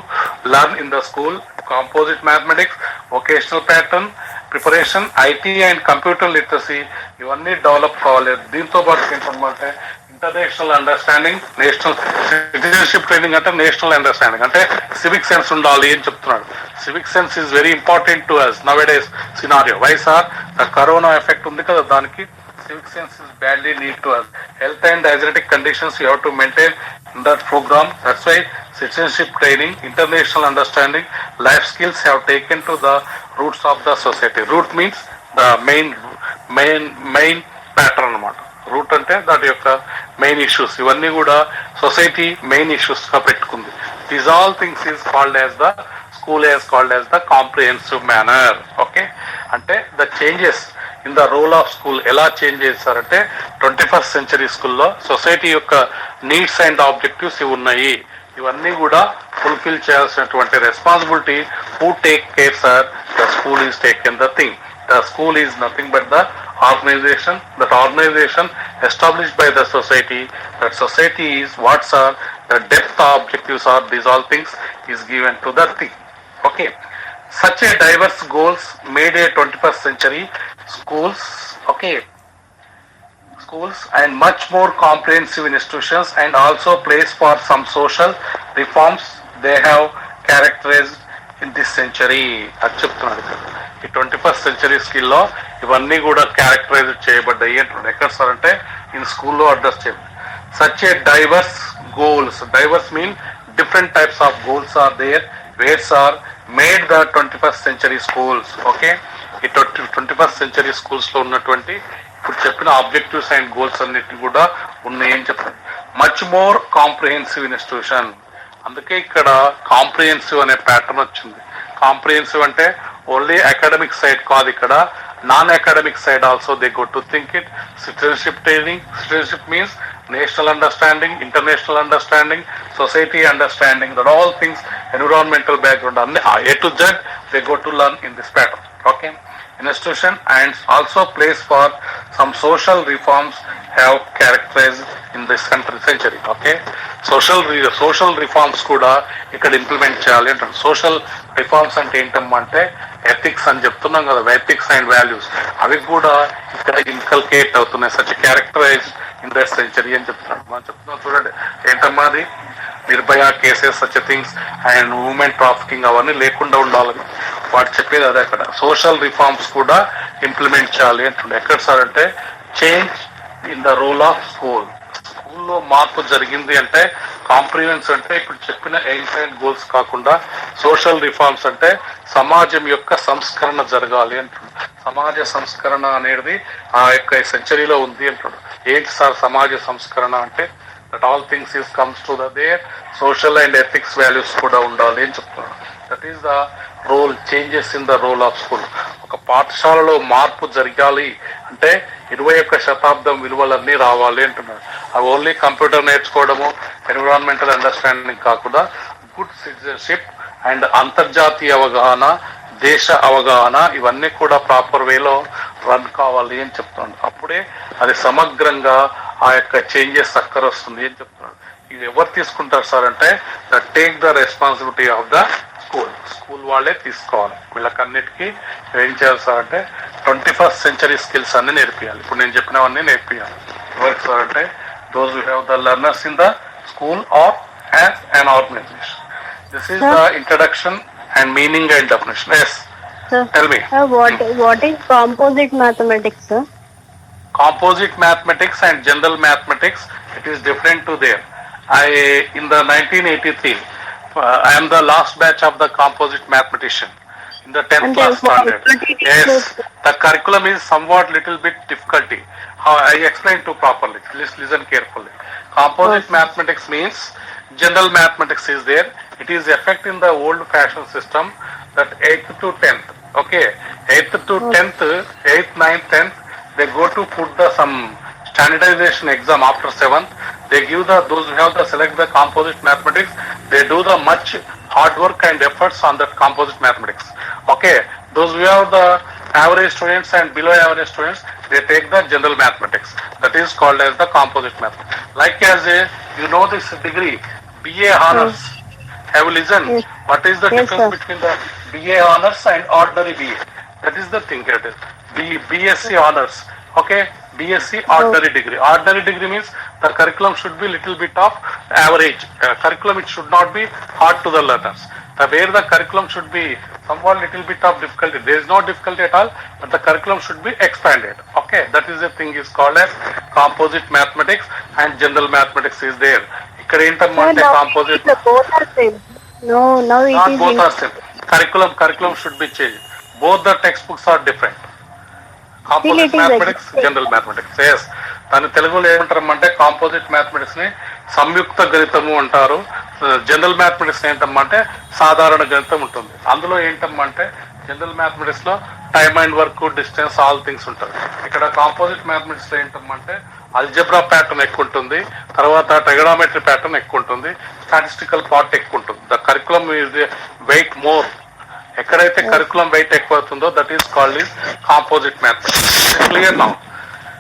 learn in the school. Composite mathematics, vocational pattern, preparation, IT and computer literacy ఇవన్నీ develop కావాలి. దీంతో పాటు ఏంటంటే international understanding, national citizenship training అంటే national understanding అంటే సివిక్ సెన్స్ ఉండాలి అని చెప్తున్నాడు. Civic sense is very important to us nowadays scenario. Why sir? The corona effect ఉంది కదా, దానికి civic sense is badly need to us. Health and hygienic conditions you have to maintain in that program. That's why citizenship training, international understanding, life skills have taken to the roots of the society. Root means the main pattern అన్నమాట. Route అంటే దాని యొక్క main issues ఇవన్నీ కూడా society main issues గా పెట్టుకుంది. These all things is called as the school as called as the comprehensive manner. Okay, అంటే the changes in the role of school ఎలా చేంజ్ చేస్తారంటే 21st సెంచరీ స్కూల్లో సొసైటీ యొక్క needs and objectives ఇవి ఉన్నాయి. ఇవన్నీ కూడా ఫుల్ఫిల్ చేయాల్సినటువంటి responsibility who take care sir? The school is taken the thing. The school is nothing but the organization. That organization established by the society. That society is what are the depth objectives are. These all things is given to the thing. Okay. Such a diverse goals made a 21st century schools. Okay. Schools and much more comprehensive institutions and also place for some social reforms they have characterized in this century. అది చెప్తున్నాడు ఇక్కడ. ఈ 21st century స్కిల్లో ఇవన్నీ కూడా characterise చేయబడ్డాయి అంటున్నాడు. ఎక్కడ sir అంటే ఇన్ స్కూల్లో అడ్రస్ చేయండి. Such a diverse goals. Diverse mean different types of goals are there whereas are made the 21st century schools. Okay, ఈ 21st సెంచరీ స్కూల్స్ లో ఉన్నటువంటి ఇప్పుడు చెప్పిన ఆబ్జెక్టివ్స్ అండ్ గోల్స్ అన్నిటిని కూడా ఉన్నాయని చెప్పండి. Much more comprehensive institution. అందుకే ఇక్కడ కాంప్రిహెన్సివ్ అనే ప్యాటర్న్ వచ్చింది. కాంప్రిహెన్సివ్ అంటే ఓన్లీ అకాడమిక్ సైడ్ కాదు, ఇక్కడ non academic side also they go to think it. Citizenship training. Citizenship means national understanding, international understanding, society understanding, that all things, environmental background అన్ని A to Z they go to learn in this pattern. Okay, institution and also place for some social reforms have characterized in this century. Okay, social reforms కూడా ఇక్కడ implement చేయాలి అంటారు. Social reforms అంటే ఏంటంటే ethics అని చెప్తున్నాం కదా, ethics and values అవి కూడా ఇక్కడ ఇన్కల్కేట్ అవుతున్నాయి. Such characterised in that century అని చెప్తున్నాడు. మనం చెప్తున్నాం చూడండి ఏంటమ్మా అది, Nirbhaya cases, such things and women trafficking అవన్నీ లేకుండా ఉండాలని వాడు చెప్పేది అదే. అక్కడ సోషల్ రిఫార్మ్స్ కూడా ఇంప్లిమెంట్ చేయాలి అంటుండే. ఎక్కడ సార్ అంటే change in the role of school. స్కూల్లో మార్పు జరిగింది అంటే కాంప్రిహెన్స్ అంటే ఇప్పుడు చెప్పిన ఎయిమ్స్ అండ్ గోల్స్ కాకుండా సోషల్ రిఫార్మ్స్ అంటే సమాజం యొక్క సంస్కరణ జరగాలి అంటున్నాడు. సమాజ సంస్కరణ అనేది ఆ యొక్క సెంచరీలో ఉంది అంటున్నాడు. ఏంటి సార్ సమాజ సంస్కరణ అంటే? That all things is comes to the their social and ethics values కూడా ఉండాలి అని చెప్తున్నాడు. That is the role, changes in the role of school. ఒక పాఠశాలలో మార్పు జరగాలి అంటే 21వ శతాబ్దం విలువలన్నీ రావాలి అంటున్నాడు. అవి ఓన్లీ కంప్యూటర్ నేర్చుకోవడము, ఎన్విరాన్మెంటల్ అండర్స్టాండింగ్ కాకుండా గుడ్ సిటిజన్షిప్ అండ్ అంతర్జాతీయ అవగాహన, దేశ అవగాహన ఇవన్నీ కూడా ప్రాపర్ వేలో రన్ కావాలి అని చెప్తున్నాడు. అప్పుడే అది సమగ్రంగా ఆ యొక్క చేంజెస్ వస్తుంది అని చెప్తున్నాడు. ఇది ఎవరు తీసుకుంటారు సార్ అంటే take the responsibility of the school. School వాళ్ళే తీసుకోవాలి. వీళ్ళకన్నిటికీ ఏం చేయాలి సార్ అంటే 21st సెంచరీ స్కిల్స్ అన్ని నేర్పియాలి. ఇప్పుడు నేను చెప్పినవన్నీ నేర్పియాలి. ఎవరికి సార్ అంటే those who have the learners in the school or as an organization. This is the introduction and meaning and definition. Yes, sir. Tell me. What is composite mathematics, sir? Composite mathematics and general mathematics, it is different to there. In the 1983, I am the last batch of the composite mathematician in the 10th class standard. Yes, the curriculum is somewhat little bit difficulty. How I explain to properly. Please listen carefully. Composite mathematics means general mathematics is there. It is effect in the old fashioned system that 8th to 10th. Okay, 8th to 10th, 8th, 9th, 10th, they go to put the some standardization exam after 7th. They give those who have the select the composite mathematics, they do the much hard work and efforts on that composite mathematics. Okay, those who have the average students and below average students, they take the general mathematics. That is called as the composite mathematics. Like as a, you know this degree, BA honors. Have you listened? Yes. What is the Yes, difference sir. between the BA honors and ordinary BA? That is the thing. It is BSc honors. Okay, BSc ordinary degree. Ordinary degree means the curriculum should be little bit of average. Curriculum, it should not be hard to the learners. Where the curriculum should be somewhat little bit of difficulty. There is no difficulty at all, but the curriculum should be expanded. Okay, that is the thing is called as composite mathematics and general mathematics is there. ఇక్కడ Sir, ఏంటంటే now composite the both are same. No, now it not is both are same. Curriculum should be changed. Both the textbooks are different. Still it composite is mathematics existing. General mathematics ఎస్ దాని తెలుగులో ఏమంటారంటే composite mathematics ని సంయుక్త గణితము అంటారు. General mathematics ఏంటమ్మంటే సాధారణ గణితం ఉంటుంది. అందులో ఏంటమ్మంటే జనరల్ మ్యాథమెటిక్స్ లో time and work, distance, all things ఉంటుంది. ఇక్కడ కాంపోజిట్ మ్యాథమెటిక్స్ లో ఏంటమ్మంటే అల్జబ్రా ప్యాటర్న్ ఎక్కువ ఉంటుంది, తర్వాత ట్రిగోనోమెట్రీ ప్యాటర్న్ ఎక్కువ ఉంటుంది, స్టాటిస్టికల్ పార్ట్ ఎక్కువ ఉంటుంది. The curriculum is weight more. ఎక్కడైతే కరికులం వెయిట్ ఎక్కువ అవుతుందో that is called is composite mathematics. Clear now?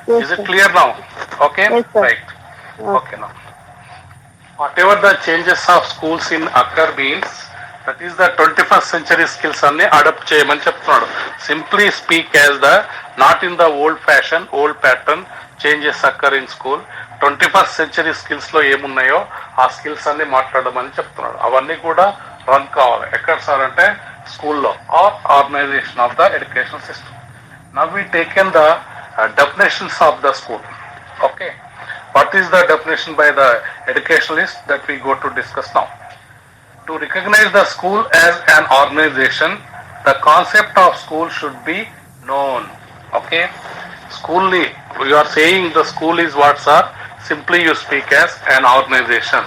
Yes, Is it sir. clear now? Okay? Yes, sir. Right. Okay now. Whatever the changes of schools in occur means, that is the 21st century skills అన్ని adapt చేయమని చెప్తున్నాడు. Simply speak as the not in the old fashion, old pattern changes అక్కర్ in school. 21st century skills లో ఏమున్నాయో ఆ skills అన్ని మాట్లాడమని చెప్తున్నాడు. అవన్నీ కూడా రన్ కావాలి. ఎక్కడ సార్ అంటే స్కూల్లో or organisation of the education system. Now we taken the definitions of the school. Okay, what is the definition by the educationalist that we go to discuss now? To recognize the school as an organization, the concept of school should be known. Okay, school, we are saying the school is what, sir? Simply you speak as an organization.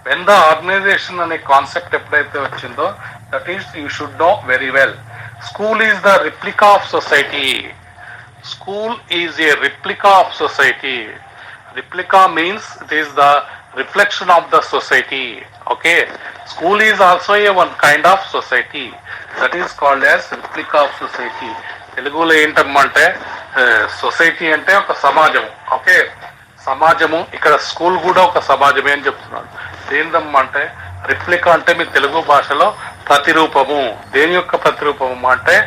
When the organization and a concept ఎప్పుడైతే వచ్చిందో, that is you should know very well. School is the replica of society. School is a replica of society. Replica means it is the reflection of the society. Okay, school is also a one kind of society, that is called as replica of society. తెలుగులో ఏంటమ్మంటే society అంటే ఒక సమాజం. Okay, సమాజము. ఇక్కడ school కూడా ఒక సమాజమే అని చెప్తున్నాడు. ఏంటమ్మంటే రిప్లికా అంటే మీ తెలుగు భాషలో ప్రతిరూపము. దేని యొక్క ప్రతిరూపము అంటే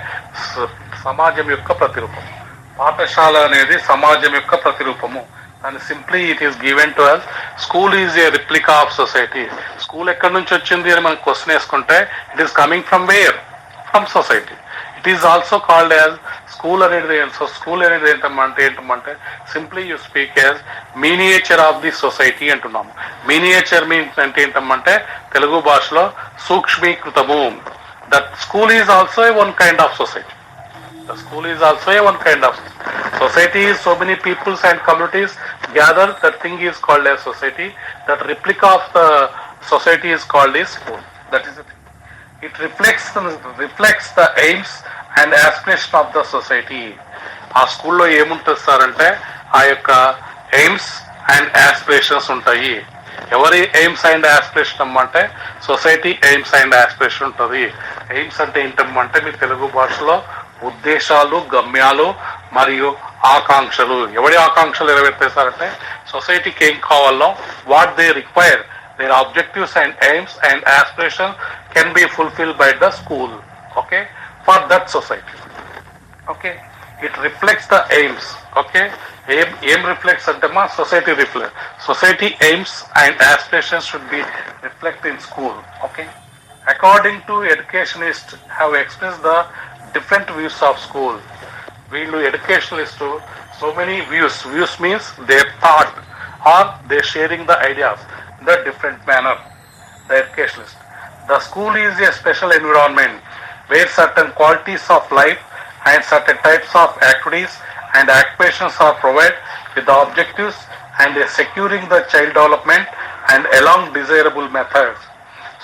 సమాజం యొక్క ప్రతిరూపము. పాఠశాల అనేది సమాజం యొక్క ప్రతిరూపము. And simply it is given to us school is a replica of society. School ఎక్కడి నుంచి వచ్చింది అని మనం క్వశ్చన్ వేసుకుంటే it is coming from where? From society. It is also called as school అనేది. స్కూల్ అనేది ఏంటంటే simply you speak as miniature of the society అంటున్నాము. మినియేచర్ మీన్స్ అంటే ఏంటంటే తెలుగు భాషలో సూక్ష్మీకృతము. That school is also a one kind of society. The school is also a one kind of society. So many peoples and communities gather. That thing is called as society. That replica of the society is called as school. That is the thing. It reflects the aims and aspiration of the society. ఆ స్కూల్లో ఏముంటుంది sir అంటే ఆ యొక్క AIIMS and aspirations ఉంటాయి. ఎవరి AIIMS and aspiration అమ్మంటే society aims and aspiration ఉంటుంది. ఎయిమ్స్ అంటే ఏంటమ్మంటే మీ తెలుగు భాషలో ఉద్దేశాలు, గమ్యాలు మరియు ఆకాంక్షలు. ఎవరి ఆకాంక్షలు నెరవేర్తారంటే సొసైటీకి ఏం కావాలో what they require, their objectives and aims and aspiration can be fulfil by the school. Okay, for that society. Okay, it reflects the aims. Okay, ఏం రిఫ్లెక్ట్స్ అంటే మా society reflect. Society aims and aspirations should be reflect in school. Okay, according to educationist have express the different views of school. వీళ్ళు educationalist so many views means they thought or they sharing the ideas in the different manner. The educationalist, the school is a special environment where certain qualities of life and certain types of activities and occupations are provided with the objectives and securing the child development and along desirable methods.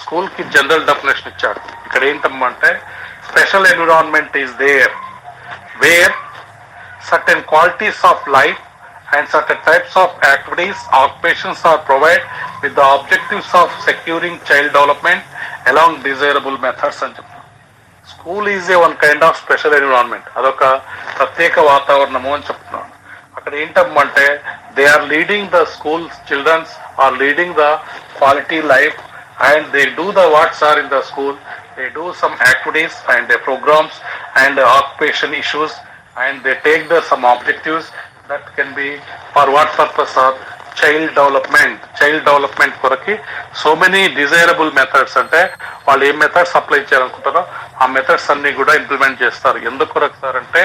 School కి general definition ఇచ్చాడు. ఇక్కడ ఏంటమ్మంటే special environment is there where certain qualities of life and certain types of activities, occupations are provided with the objectives of securing child development along desirable methods అని చెప్తారు. School is a one kind of special environment, అదొక ప్రత్యేక వాతావరణము అని చెప్తున్నాను. అక్కడ ఏంటమ్మంటే they are leading the school childrens are leading the quality life and they do the what's are in the school, they do some activities and they programmes and occupation issues and they take the some objectives that can be for what purpose of child development కొరకి so many desirable methods అంటే వాళ్ళు ఏ methods apply చేయాలనుకుంటారో ఆ methods అన్ని కూడా implement చేస్తారు. ఎందుకు కొరకు sir అంటే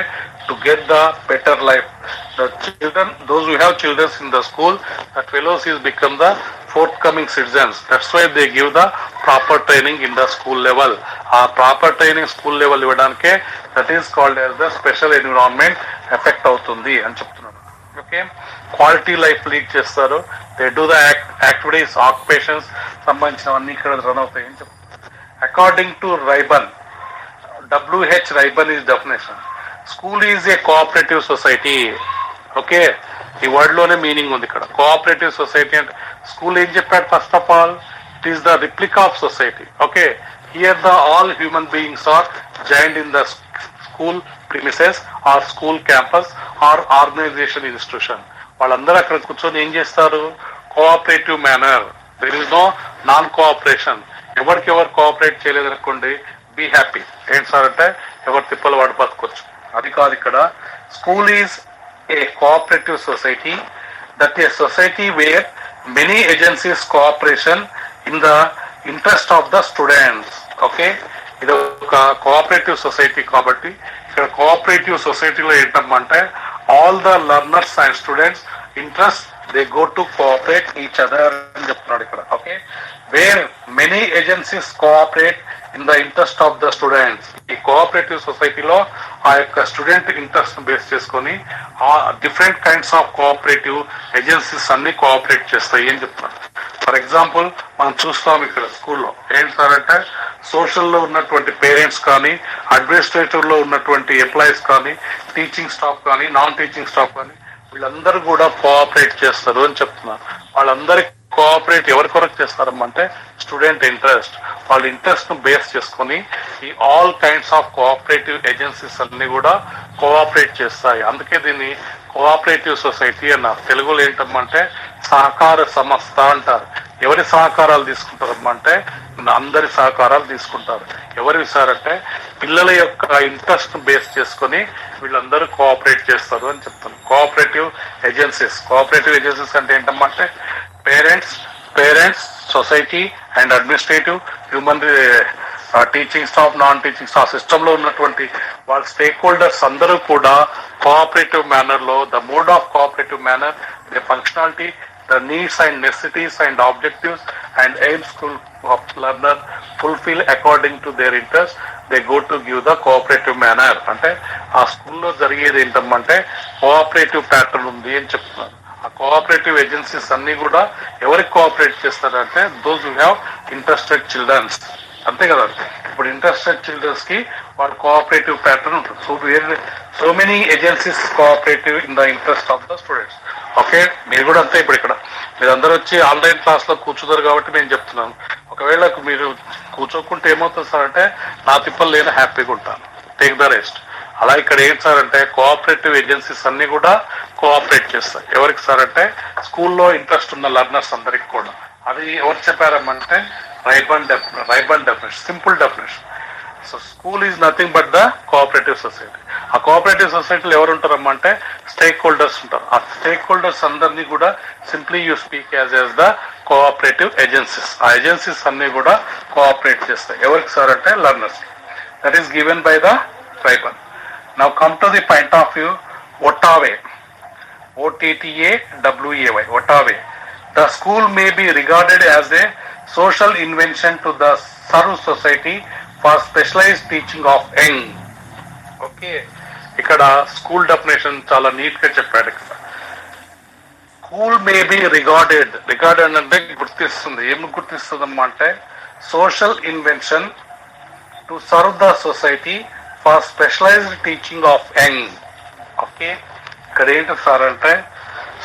to get the better life the children those who have children in the school, that fellows is become the forthcoming citizens. That's why they give the proper training in the school level. ఆ proper training school level ఇవ్వడానికే that is called as the special environment effect అవుతుంది అని చెప్తున్నాడు. Okay, quality life lead చేస్తారు. They do the activities occupations సంబంధించినవన్నీ ఇక్కడ run అవుతాయి అని చెప్తారు. According to Ryburn, WH Ryburn is definition, school is a cooperative society. Okay, ఈ వర్డ్ లోనే మీనింగ్ ఉంది ఇక్కడ. కోఆపరేటివ్ సొసైటీ అంటే స్కూల్ ఏం చెప్పాడు? First of all it is the replica of society. Okay, here the all human beings are joined in the school premises or school campus or organisation institution. వాళ్ళందరూ అక్కడ కూర్చొని ఏం చేస్తారు? Cooperative manner. There is no non cooperation. ఎవరికి ఎవరు cooperate చేయలేదనుకోండి, be happy. ఏంటి sir అంటే ఎవరు తిప్పలు వాడు బతకొచ్చు. అది కాదు ఇక్కడ. School is a cooperative society, that a society where many agencies cooperation in the interest of the students. Okay, ఇది ఒక కోఆపరేటివ్ సొసైటీ కాబట్టి ఇక్కడ కోఆపరేటివ్ సొసైటీలో ఏంటంటే all the learners and students interest they go to cooperate each other అని చెప్తున్నాడు ఇక్కడ. Okay, where many agencies cooperate in the interest of the students. ఈ కోఆపరేటివ్ సొసైటీలో ఆ యొక్క స్టూడెంట్ ఇంట్రెస్ట్ బేస్ చేసుకొని ఆ different kinds of cooperative agencies అన్ని కోఆపరేట్ చేస్తాయి అని చెప్తున్నారు. ఫర్ ఎగ్జాంపుల్ మనం చూస్తాం ఇక్కడ స్కూల్లో ఏంటి సార్ అంటే సోషల్లో ఉన్నటువంటి పేరెంట్స్ కానీ, అడ్మినిస్ట్రేటివ్ లో ఉన్నటువంటి ఎంప్లాయీస్ కానీ, టీచింగ్ స్టాఫ్ కానీ, నాన్ టీచింగ్ స్టాఫ్ కానీ వీళ్ళందరూ కూడా కోఆపరేట్ చేస్తారు అని చెప్తున్నారు. వాళ్ళందరికీ కోఆపరేట్ ఎవరి కొరకు చేస్తారమ్మంటే స్టూడెంట్ ఇంట్రెస్ట్. వాళ్ళ ఇంట్రెస్ట్ ను బేస్ చేసుకొని ఈ all kinds of cooperative agencies అన్ని కూడా కోఆపరేట్ చేస్తాయి. అందుకే దీన్ని కోఆపరేటివ్ సొసైటీ అన్నారు. తెలుగులో ఏంటమ్మంటే సహకార సంస్థ అంటారు. ఎవరి సహకారాలు తీసుకుంటారమ్మంటే అందరి సహకారాలు తీసుకుంటారు. ఎవరి సార్ అంటే పిల్లల యొక్క ఇంట్రెస్ట్ బేస్ చేసుకొని వీళ్ళందరూ కోఆపరేట్ చేస్తారు అని చెప్తాను. కోఆపరేటివ్ ఏజెన్సీస్ అంటే ఏంటమ్మంటే parents society and administrative human teaching staff, non teaching staff system లో ఉన్నటువంటి వాళ్ళ స్టేక్ హోల్డర్స్ అందరూ కూడా కోఆపరేటివ్ మేనర్ లో the mode of cooperative manner, the functionality, the needs and necessities and objectives and aims of learner fulfill according to their interest, they go to give the cooperative manner. అంటే ఆ స్కూల్లో జరిగేది ఏంటంటే cooperative pattern ఉంది అని చెప్తున్నారు. ఆ cooperative agencies అన్ని కూడా ఎవరికి కోఆపరేట్ చేస్తారంటే those who have interested childrens. అంతే కదా, ఇప్పుడు ఇంట్రెస్టెడ్ చిల్డ్రన్స్ కి వాళ్ళ కోఆపరేటివ్ ప్యాటర్న్ ఉంటుంది. So many agencies cooperative in the interest of the students. Okay, మీరు కూడా అంతే. ఇప్పుడు ఇక్కడ మీరు అందరూ వచ్చి ఆన్లైన్ క్లాస్ లో కూర్చున్నారు కాబట్టి నేను చెప్తున్నాను. ఒకవేళ మీరు కూర్చోకుంటే ఏమవుతుంది సార్ అంటే నా తిప్పలు నేను హ్యాపీగా ఉంటాను, టేక్ ద రెస్ట్. అలా ఇక్కడ ఏం సార్ అంటే కోఆపరేటివ్ ఏజెన్సీస్ అన్ని కూడా కోఆపరేట్ చేస్తాయి. ఎవరికి సార్ అంటే స్కూల్లో ఇంట్రెస్ట్ ఉన్న లర్నర్స్ అందరికి కూడా. అది ఎవరు చెప్పారమ్మంటే Ryburn definition, simple definition. So school is nothing but the cooperative society. ఆ కోఆపరేటివ్ సొసైటీలో ఎవరు ఉంటారమ్మంటే స్టేక్ హోల్డర్స్ ఉంటారు. ఆ స్టేక్ హోల్డర్స్ అందరినీ కూడా simply you speak as the cooperative agencies. ఆ ఏజెన్సీస్ అన్ని కూడా కోఆపరేట్ చేస్తాయి. ఎవరికి సార్ అంటే learners. That is given by the tribal. Now come to the point of view Ottaway, OTTAWAY, Ottaway. The school may be regarded as a social invention to the serve society for specialized teaching of young. Okay, ఇక్కడ school definition చాలా neat గా చెప్పాడు. ఇక్కడ school may be regarded అంటే గుర్తిస్తుంది. ఏమి గుర్తిస్తుంది అమ్మా అంటే social invention to serve the society for specialized teaching of young. Okay, ఇక్కడ ఏంటి సార్ అంటే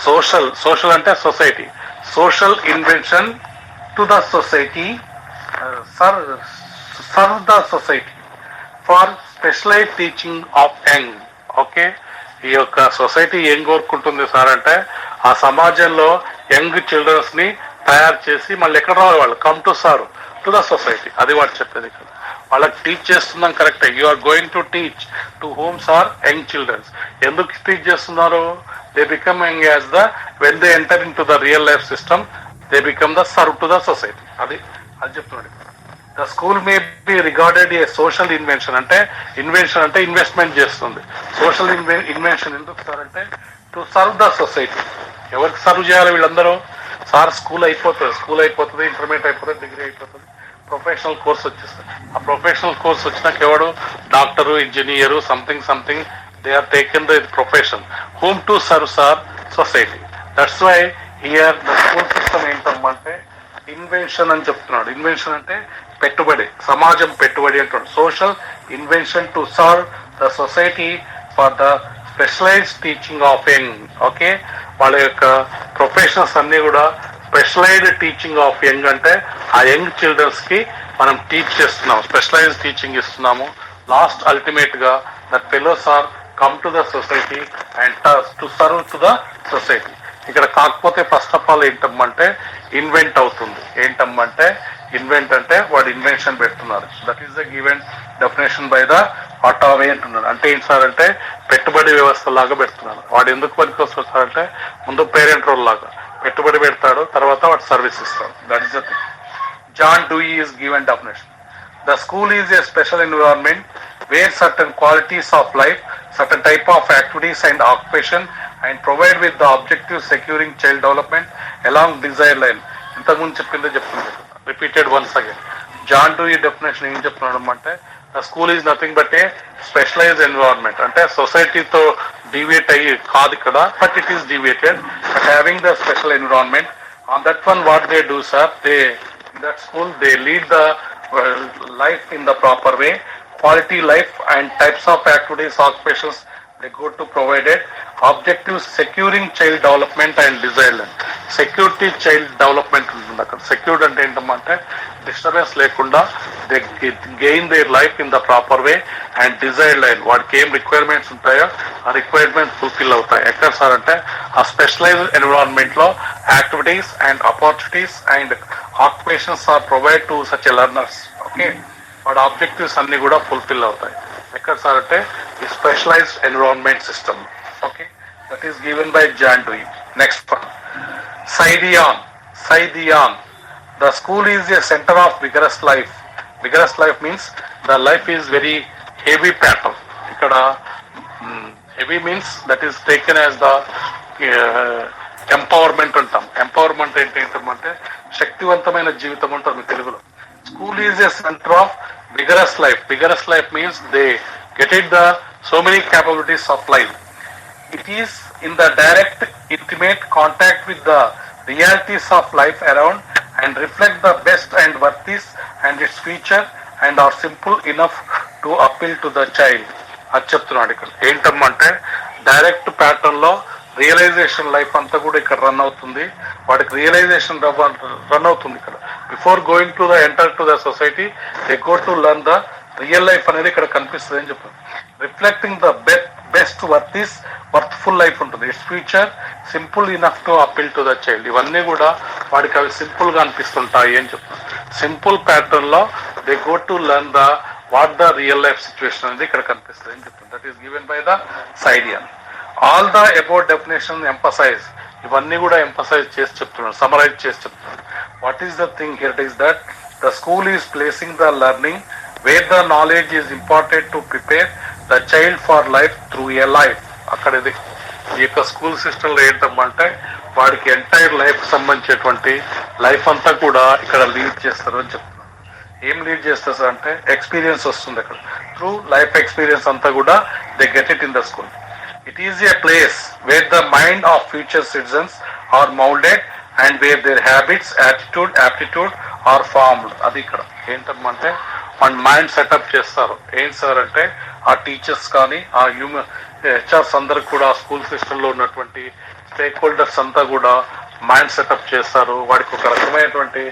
సోషల్ అంటే society, social invention to the society, serve the society for specialize teaching of young. Okay, ఈ యొక్క సొసైటీ ఏం కోరుకుంటుంది సార్ అంటే ఆ సమాజంలో యంగ్ చిల్డ్రన్స్ ని తయారు చేసి మళ్ళీ ఎక్కడ రావాలి వాళ్ళు, come to serve to the society. అది వాడు చెప్పేది ఇక్కడ. వాళ్ళకి టీచ్ చేస్తున్నాం correct. You are going to teach to homes or young childrens. ఎందుకు టీచ్ చేస్తున్నారు? They become young as the when they enter in to the real life system they become the serve to the society. అది చెప్తున్నాడు. The school may be regarded a social invention. అంటే invention అంటే investment చేస్తుంది. Social invention ఎందుకు sir అంటే to serve the society. ఎవరికి serve చేయాలి వీళ్ళందరూ? సార్ స్కూల్ అయిపోతుంది, ఇంటర్మీడియట్ అయిపోతుంది, డిగ్రీ అయిపోతుంది, ప్రొఫెషనల్ కోర్స్ వచ్చేస్తుంది. ఆ ప్రొఫెషనల్ కోర్స్ వచ్చినాక ఎవడు doctor, engineer, something they are taken the profession home to serve sir society. That's why here the school system ఏంటమ్మంటే ఇన్వెన్షన్ అని చెప్తున్నాడు. ఇన్వెన్షన్ అంటే పెట్టుబడి, సమాజం పెట్టుబడి అంటాడు. Social invention to serve the society for the specialised teaching of young. Okay, వాళ్ళ యొక్క ప్రొఫెషనల్స్ అన్ని కూడా స్పెషలైజ్డ్ టీచింగ్ ఆఫ్ యంగ్ అంటే ఆ యంగ్ చిల్డ్రన్స్ కి మనం టీచ్ చేస్తున్నాం, స్పెషలైజ్డ్ టీచింగ్ ఇస్తున్నాము. లాస్ట్ అల్టిమేట్ గా the fellows are come to the society and to serve to the society. ఇక్కడ కాకపోతే ఫస్ట్ ఆఫ్ ఆల్ ఏంటమ్మంటే ఇన్వెంట్ అవుతుంది. ఏంటమ్మంటే ఇన్వెంట్ అంటే వాడు ఇన్వెన్షన్ పెడుతున్నారు. That is the given definition by the Ottaway అంటున్నారు. అంటే ఏంటి సార్ అంటే పెట్టుబడి వ్యవస్థ లాగా పెడుతున్నాడు. వాడు ఎందుకు పనికొస్తారు సార్ అంటే ముందు పేరెంట్ రోల్ లాగా పెట్టుబడి పెడతాడు, తర్వాత వాడు సర్వీస్ ఇస్తాడు. That is the thing. John Dewey is given definition. The school is a special environment where certain qualities of life, certain type of activities and occupation and provide with the objective securing child development along desired line. ఇంతకుముందు చెప్తుంది repeated once again. John Dewey definition ఏం చెప్తున్నాడు అంటే the school is nothing but a specialized environment. అంటే సొసైటీతో deviate అయ్యి కాదు ఇక్కడ, but it is deviated but having the special environment. On that one what they do sir, they in that school they lead the life in the proper way, quality life and types of activities, occupations they go to provided, objectives securing child development and desired learning. Security child development ఉంటుంది అక్కడ. Secured అంటే ఏంటంటే disturbance లేకుండా they gain their life in the proper way and desired line. వాడికి ఏం requirements ఉంటాయో ఆ requirements fulfil అవుతాయి. ఎక్కడ సార్ అంటే ఆ స్పెషలైజ్డ్ ఎన్విరాన్మెంట్ లో activities and opportunities and occupations are provide to such learners. Okay, వాడి ఆబ్జెక్టివ్స్ అన్ని కూడా ఫుల్ఫిల్ అవుతాయి. ఎక్కడ సార్ అంటే ఈ specialized environment system. Okay, that is given by John Dewey. Next one, Saidian. The school is a center of vigorous life. Vigorous life means the life is very heavy pattern. Ikkada heavy means that is taken as the empowerment అంటాం. Empowerment ఏంటంటే శక్తివంతమైన జీవితం అంటారు మీ తెలుగులో. School is a centre of vigorous life. Vigorous life means they get it the so many capabilities of life. It is in the direct, intimate contact with the realities of life around and reflect the best and worthies and its future and are simple enough to appeal to the child. అది చెప్తున్నాడు ఇక్కడ. ఏంటమ్మంటే direct pattern లో realisation life అంతా కూడా ఇక్కడ run అవుతుంది. వాడికి realisation run అవుతుంది ఇక్కడ. Before going to the enter to the society they go to learn the real life అనేది ఇక్కడ కనిపిస్తుంది అని చెప్పారు. Reflecting the best worthful life ఉంటుంది. It's future simple enough to appeal to the child. ఇవన్నీ కూడా వాడికి అవి సింపుల్ గా అనిపిస్తుంటాయి అని చెప్తారు. సింపుల్ ప్యాటర్న్ లో they go to learn the what the real life situation అనేది ఇక్కడ కనిపిస్తుంది అని చెప్తుంది. That is given by the సైడియన్. All the about definition emphasise. ఇవన్నీ కూడా ఎంపసైజ్ చేసి చెప్తున్నాడు, సమరైజ్ చేసి చెప్తున్నాడు. What is the thing here is that the school is placing the learning where the knowledge is important to prepare the child for life through a life. అక్కడ ఇది ఈ యొక్క స్కూల్ సిస్టమ్ లో ఏంటంటే వాడికి ఎంటైర్ లైఫ్ సంబంధించేటువంటి లైఫ్ అంతా కూడా ఇక్కడ లీడ్ చేస్తారు అని చెప్తున్నారు. ఏం లీడ్ చేస్తారు సార్ అంటే ఎక్స్పీరియన్స్ వస్తుంది అక్కడ. త్రూ లైఫ్ ఎక్స్పీరియన్స్ అంతా కూడా they get it in the school. It is a place where the mind of future citizens are molded and where their habits, aptitude are formed. అది ఇక్కడ ఏంటంటే మన మైండ్ సెటప్ చేస్తారు. ఏంటి సార్ అంటే ఆ టీచర్స్ కానీ ఆ హెచ్ఆర్స్ అందరికి కూడా స్కూల్ సిస్టంలో ఉన్నటువంటి స్టేక్ హోల్డర్స్ అంతా కూడా మైండ్ సెటప్ చేస్తారు. వాడికి ఒక రకమైనటువంటి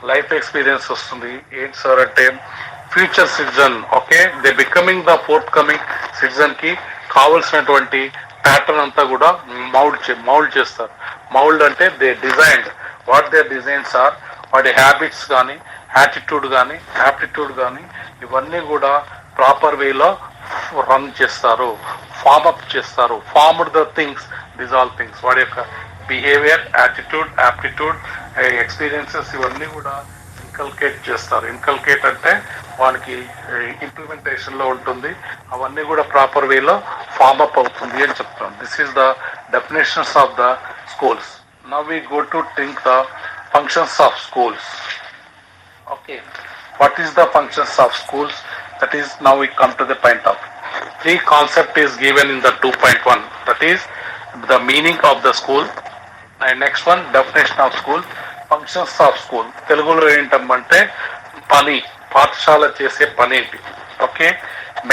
లైఫ్ ఎక్స్పీరియన్స్ వస్తుంది. ఏంటి సార్ అంటే future citizen, okay, they becoming the fourth coming citizen కి కావలసినటువంటి ప్యాటర్న్ అంతా కూడా మౌల్డ్ చేస్తారు. మౌల్డ్ అంటే they designed what they designs are, వాడి హ్యాబిట్స్ కానీ యాటిట్యూడ్ కానీ యాప్టిట్యూడ్ కానీ ఇవన్నీ కూడా ప్రాపర్ వేలో రన్ చేస్తారు, ఫార్మ్ అప్ చేస్తారు. Formed the things, this all things, వాడి యొక్క బిహేవియర్, యాటిట్యూడ్, యాప్టిట్యూడ్, ఎక్స్పీరియన్సెస్ ఇవన్నీ కూడా ఇన్కల్కేట్ చేస్తారు. ఇన్కల్కేట్ అంటే వానికి ఇంప్లిమెంటేషన్ లో ఉంటుంది, అవన్నీ కూడా ప్రాపర్ వేలో ఫార్మ్ అప్ అవుతుంది అని చెప్తాం. This is the definitions of the schools. Now we go to think the functions of schools. Okay, what is the functions of schools? That is, now we come to the point of the concept is given in the 2.1, that is the meaning of the school, and next one definition of school, functions of school. Telugulo ఏంటంటే పని, పాఠశాల చేసే పని ఏంటి. Okay,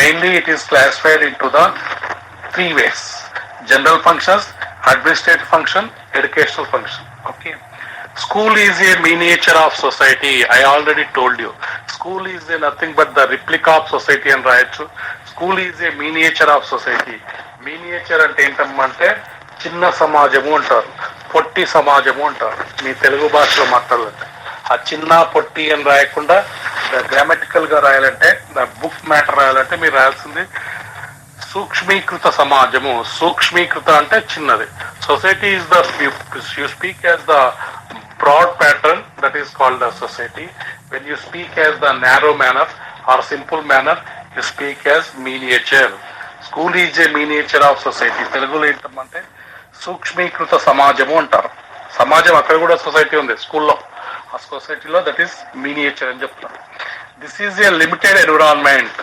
mainly it is classified into the 3 ways: general functions, administrative function, educational function. Okay, school is a miniature of society. I already told you, school is a nothing but the replica of society and right. School is a miniature of society. Miniature అంటే ఏంటంటే చిన్న సమాజము అంటారు, పొట్టి సమాజము అంటారు. మీ తెలుగు భాషలో మాట్లాడాలంటే ఆ చిన్న పొట్టి అని రాయకుండా గ్రామటికల్ గా రాయాలంటే, బుక్ మ్యాటర్ రాయాలంటే మీరు రాయాల్సింది సూక్ష్మీకృత సమాజము. సూక్ష్మీకృత అంటే చిన్నది. Society is the, you speak as the broad pattern, that is called the society. When you speak as the narrow manner or simple manner, you speak as miniature. School is a miniature of society. తెలుగులో ఏంటంటే సూక్ష్మీకృత సమాజము అంటారు. సమాజం అక్కడ కూడా society ఉంది స్కూల్లో, ఆ సొసైటీలో దట్ ఈస్ మినియేచర్ అని చెప్తారు. This is a limited environment.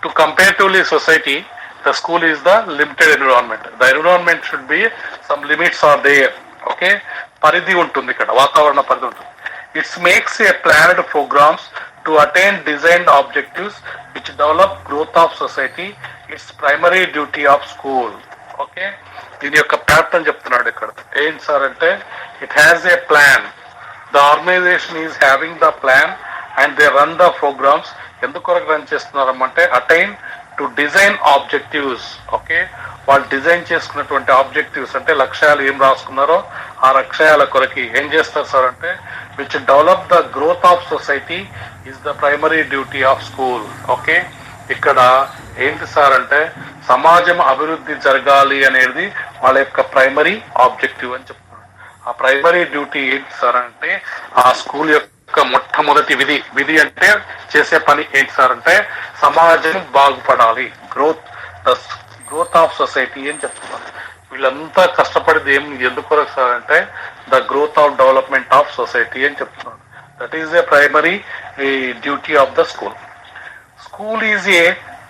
To comparatively society, the school is the limited environment. The environment should be some limits are there. Okay, పరిధి ఉంటుంది, ఇక్కడ వాతావరణ పరిధి ఉంటుంది. It's makes a planned programs to attain designed objectives which develop growth of society. It's primary duty of school. Okay, దీని యొక్క pattern చెప్తున్నాడు ఇక్కడ. ఏంటి సార్ అంటే it has a plan. The organization is having the plan and they run the programmes. ఎందుకొరకు రన్ చేస్తున్నారమ్మంటే attain to design objectives. Okay, వాళ్ళు డిజైన్ చేసుకున్నటువంటి ఆబ్జెక్టివ్స్ అంటే లక్ష్యాలు ఏం రాసుకున్నారో ఆ లక్ష్యాల కొరకి ఏం చేస్తారు సార్ అంటే which develop the growth of society is the primary duty of school. Okay, ఇక్కడ ఏంటి సార్ అంటే సమాజం అభివృద్ధి జరగాలి అనేది వాళ్ళ యొక్క ప్రైమరీ ఆబ్జెక్టివ్ అని చెప్తున్నారు. ఆ ప్రైమరీ డ్యూటీ ఏంటి సార్ అంటే ఆ స్కూల్ యొక్క మొట్టమొదటి విధి అంటే చేసే పని ఏంటి సార్ అంటే సమాజం బాగుపడాలి, గ్రోత్ ఆఫ్ సొసైటీ అని చెప్తున్నారు. వీళ్ళంతా కష్టపడేది ఎందుకు సార్ అంటే the growth of development of society అని చెప్తున్నారు. That is a primary duty of the school. School is a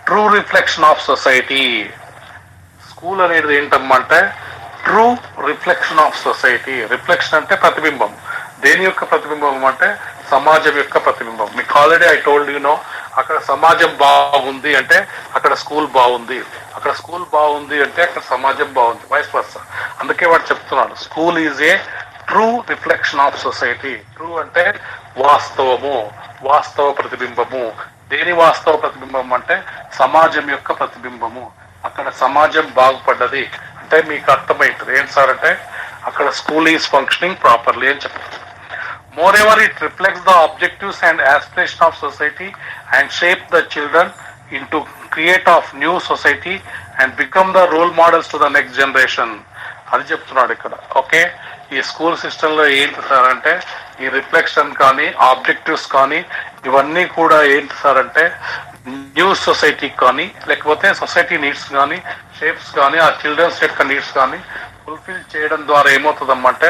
true reflection of society. School అనేది ఏంటమ్మంటే true reflection of society. Reflection అంటే ప్రతిబింబం. దేని యొక్క ప్రతిబింబం అంటే సమాజం యొక్క ప్రతిబింబం. మీకు already I told you know, అక్కడ సమాజం బాగుంది అంటే అక్కడ స్కూల్ బాగుంది, అక్కడ స్కూల్ బాగుంది అంటే అక్కడ సమాజం బాగుంది, వైస్ వర్సా. అందుకే వాడు చెప్తున్నాడు school is a true reflection of society. True అంటే వాస్తవము, వాస్తవ ప్రతిబింబము. దేని వాస్తవ ప్రతిబింబం అంటే సమాజం యొక్క ప్రతిబింబము. అక్కడ సమాజం బాగుపడ్డది అంటే మీకు అర్థమవుతుంది ఏంటి సార్ అంటే అక్కడ స్కూల్ ఈజ్ ఫంక్షనింగ్ ప్రాపర్లీ అని చెప్తారు. Moreover, it reflects the objectives and aspirations of society and shape the children into create of new society and become the role models to the next generation. అది చెప్తున్నాడు ఇక్కడ. Okay, ఈ school system లో ఏంటి sir అంటే ఈ reflection కానీ objectives కానీ ఇవన్నీ కూడా ఏంటి సార్ అంటే న్యూ సొసైటీ కానీ లేకపోతే సొసైటీ నీడ్స్ కానీ షేప్స్ కానీ ఆ చిల్డ్రన్స్ యొక్క నీడ్స్ కానీ ఫుల్ఫిల్ చేయడం ద్వారా ఏమవుతుందమ్మంటే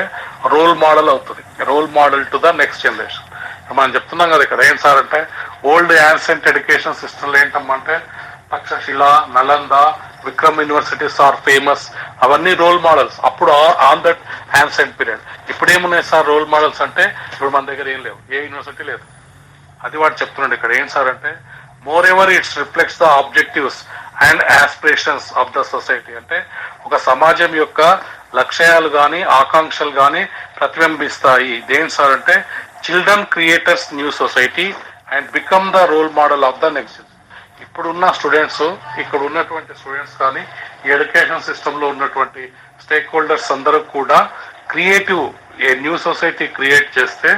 రోల్ మోడల్ అవుతుంది. Role model to the next generation. మనం చెప్తున్నాం కదా ఇక్కడ ఏం సార్ అంటే ఓల్డ్ యాన్సెంట్ ఎడ్యుకేషన్ సిస్టమ్ ఏంటమ్మంటే Takshashila, Nalanda, Vikram universities are famous. అవన్నీ రోల్ మోడల్స్ అప్పుడు ఆన్ దట్ యాన్సెంట్ పీరియడ్. ఇప్పుడు ఏమున్నాయి సార్ రోల్ మోడల్స్ అంటే ఇప్పుడు మన దగ్గర ఏం లేవు, ఏ యూనివర్సిటీ లేదు. అది వాడు చెప్తున్నాడు ఇక్కడ ఏం సార్ అంటే more ever it's reflects the objectives and aspirations of the society. అంటే ఒక సమాజం యొక్క లక్ష్యాలు కానీ ఆకాంక్షలు కానీ ప్రతిబింబిస్తాయి. దేని సార్ అంటే children creators new society and become the role model of the next. ఇప్పుడున్న స్టూడెంట్స్, ఇక్కడ ఉన్నటువంటి స్టూడెంట్స్ కానీ ఈ ఎడ్యుకేషన్ సిస్టంలో ఉన్నటువంటి స్టేక్ హోల్డర్స్ అందరూ కూడా creative a new society create చేస్తే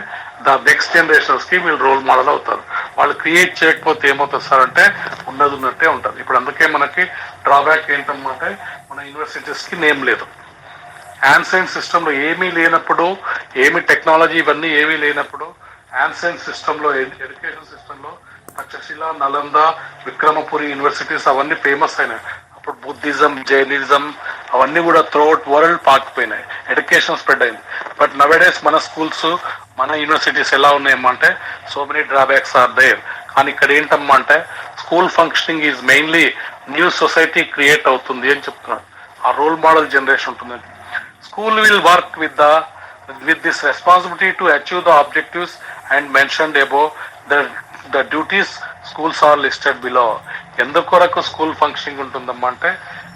ద నెక్స్ట్ జనరేషన్స్ కి వీళ్ళు రోల్ మోడల్ అవుతారు. వాళ్ళు క్రియేట్ చేయకపోతే ఏమవుతుంది సార్ అంటే ఉన్నది ఉన్నట్టే ఉంటుంది. ఇప్పుడు అందుకే మనకి డ్రాబ్యాక్ ఏంటంటే మన యూనివర్సిటీస్ కి నేమ్ లేదు. యాన్సెంట్ సిస్టమ్ లో ఏమీ లేనప్పుడు, ఏమి టెక్నాలజీ ఇవన్నీ ఏమీ లేనప్పుడు యాన్సెంట్ సిస్టమ్ లో ఎడ్యుకేషన్ సిస్టమ్ లో తక్షశిల, నలంద, విక్రమపురి యూనివర్సిటీస్ అవన్నీ ఫేమస్ అయినాయి. అప్పుడు బుద్ధిజం, జైనిజం అవన్నీ కూడా త్రూఅవుట్ వరల్డ్ పాకిపోయినాయి. ఎడ్యుకేషన్ స్ప్రెడ్ అయింది. బట్ నవేడేస్ మన స్కూల్స్, మన యూనివర్సిటీస్ ఎలా ఉన్నాయమ్మంటే so many drawbacks are there. కానీ ఇక్కడ ఏంటమ్మా అంటే school functioning is mainly new society create అవుతుంది అని చెప్తున్నాడు. ఆ రోల్ మోడల్ జనరేషన్ ఉంటుంది. School will work with this responsibility to achieve the objectives and mentioned above. The duties schools are listed below. ఎందుకొరకు స్కూల్ ఫంక్షనింగ్ ఉంటుందమ్మా అంటే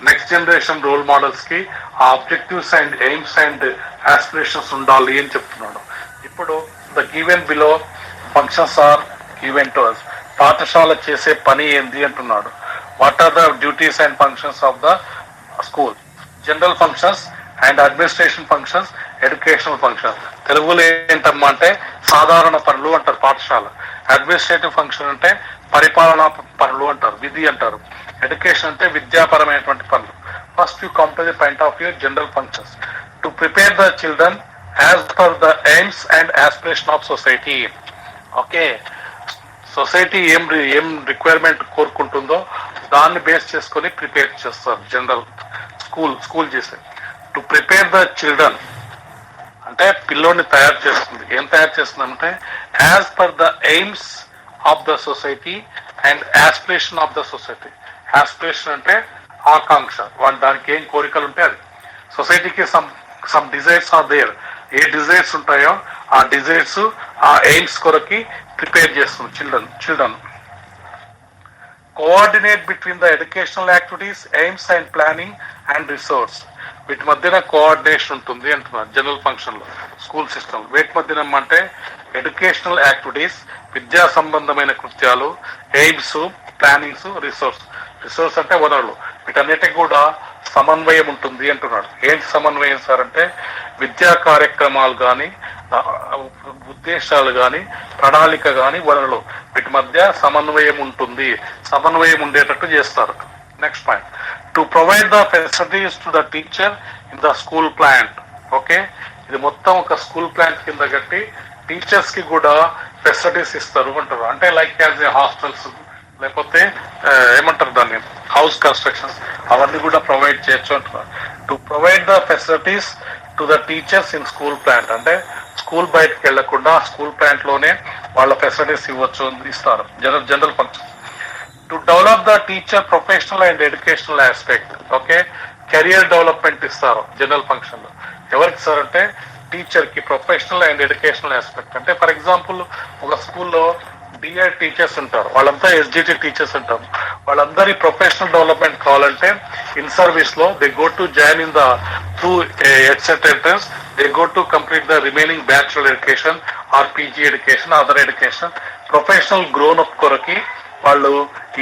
next generation role models కి ఆ objectives and aims and aspirations ఉండాలి అని చెప్తున్నాడు. ఇప్పుడు the given below functions are given to us. పాఠశాల చేసే పని ఏంది అంటున్నాడు. What are the duties and functions of the school? General functions and administration functions, educational function. తెలుగులో ఏంటమ్మా అంటే సాధారణ పనులు అంటారు పాఠశాల. అడ్మినిస్ట్రేటివ్ ఫంక్షన్ అంటే పరిపాలనా పనులు అంటారు, విధి అంటారు. ఎడ్యుకేషన్ అంటే విద్యాపరమైనటువంటి పనులు. First you come to the point of view general functions. To prepare the children as per the AIIMS and aspiration of society. Okay, society ఏం రిక్వైర్మెంట్ కోరుకుంటుందో దాన్ని బేస్ చేసుకొని ప్రిపేర్ చేస్తారు జనరల్ స్కూల్ చేసే. టు ప్రిపేర్ ద చిల్డ్రన్ అంటే పిల్లోడిని తయారు చేస్తుంది. ఏం తయారు చేస్తుందంటే as per the AIIMS of the society and aspiration of the society. Aspiration అంటే ఆకాంక్ష, దానికి ఏం కోరికలు ఉంటాయి అది. సొసైటీకి సమ్ డిజైర్స్ ఆర్ దేర్. ఏ డిజైర్స్ ఉంటాయో ఆ డిజైర్స్, ఆ ఎయిమ్స్ కొరకి ప్రిపేర్ చేస్తుంది children. Coordinate between the educational activities, aims and planning and resource. వీటి మధ్యన కోఆర్డినేషన్ ఉంటుంది అంటున్నారు జనరల్ ఫంక్షన్ లో స్కూల్ సిస్టమ్. వీటి మధ్యన అంటే ఎడ్యుకేషనల్ యాక్టివిటీస్, విద్యా సంబంధమైన కృత్యాలు, ఎయిమ్స్, ప్లానింగ్స్, రిసోర్స్ అంటే వనరులు. వీటన్నిటికి కూడా సమన్వయం ఉంటుంది అంటున్నాడు. ఏంటి సమన్వయం సార్ అంటే విద్యా కార్యక్రమాలు కానీ, ఉద్దేశాలు కానీ, ప్రణాళిక కానీ, వనరులు వీటి మధ్య సమన్వయం ఉంటుంది. సమన్వయం ఉండేటట్టు చేస్తారు. Next point, to provide the facilities to the teacher in the school plant. Okay, ఇది మొత్తం ఒక స్కూల్ ప్లాంట్ కింద కట్టి టీచర్స్ కి కూడా ఫెసిలిటీస్ ఇస్తారు అంటారు. అంటే లైక్ యాజ్ ఏ హాస్టల్స్, లేకపోతే ఏమంటారు దాన్ని, హౌస్ కన్స్ట్రక్షన్స్, అవన్నీ కూడా ప్రొవైడ్ చేయొచ్చు అంటున్నారు. To provide the facilities to the teachers in school plant అంటే స్కూల్ బయటకు వెళ్లకుండా స్కూల్ ప్లాంట్ లోనే వాళ్ళ ఫెసిలిటీస్ ఇస్తారు general function. To develop the teacher professional and educational aspect. Okay, career development ఇస్తారు జనరల్ ఫంక్షన్ లో. ఎవరికి సార్ అంటే టీచర్ కి ప్రొఫెషనల్ అండ్ ఎడ్యుకేషనల్ ఆస్పెక్ట్. అంటే ఫర్ ఎగ్జాంపుల్ ఒక స్కూల్లో డిఎడ్ టీచర్స్ ఉంటారు, వాళ్ళంతా ఎస్జిటి టీచర్స్ ఉంటారు. వాళ్ళందరి ప్రొఫెషనల్ డెవలప్మెంట్ కావాలంటే ఇన్ సర్వీస్ లో they go to join in the through EdCET entrance, they go to complete the remaining bachelor education or PG education, other education. Professional grown up కొరకి వాళ్ళు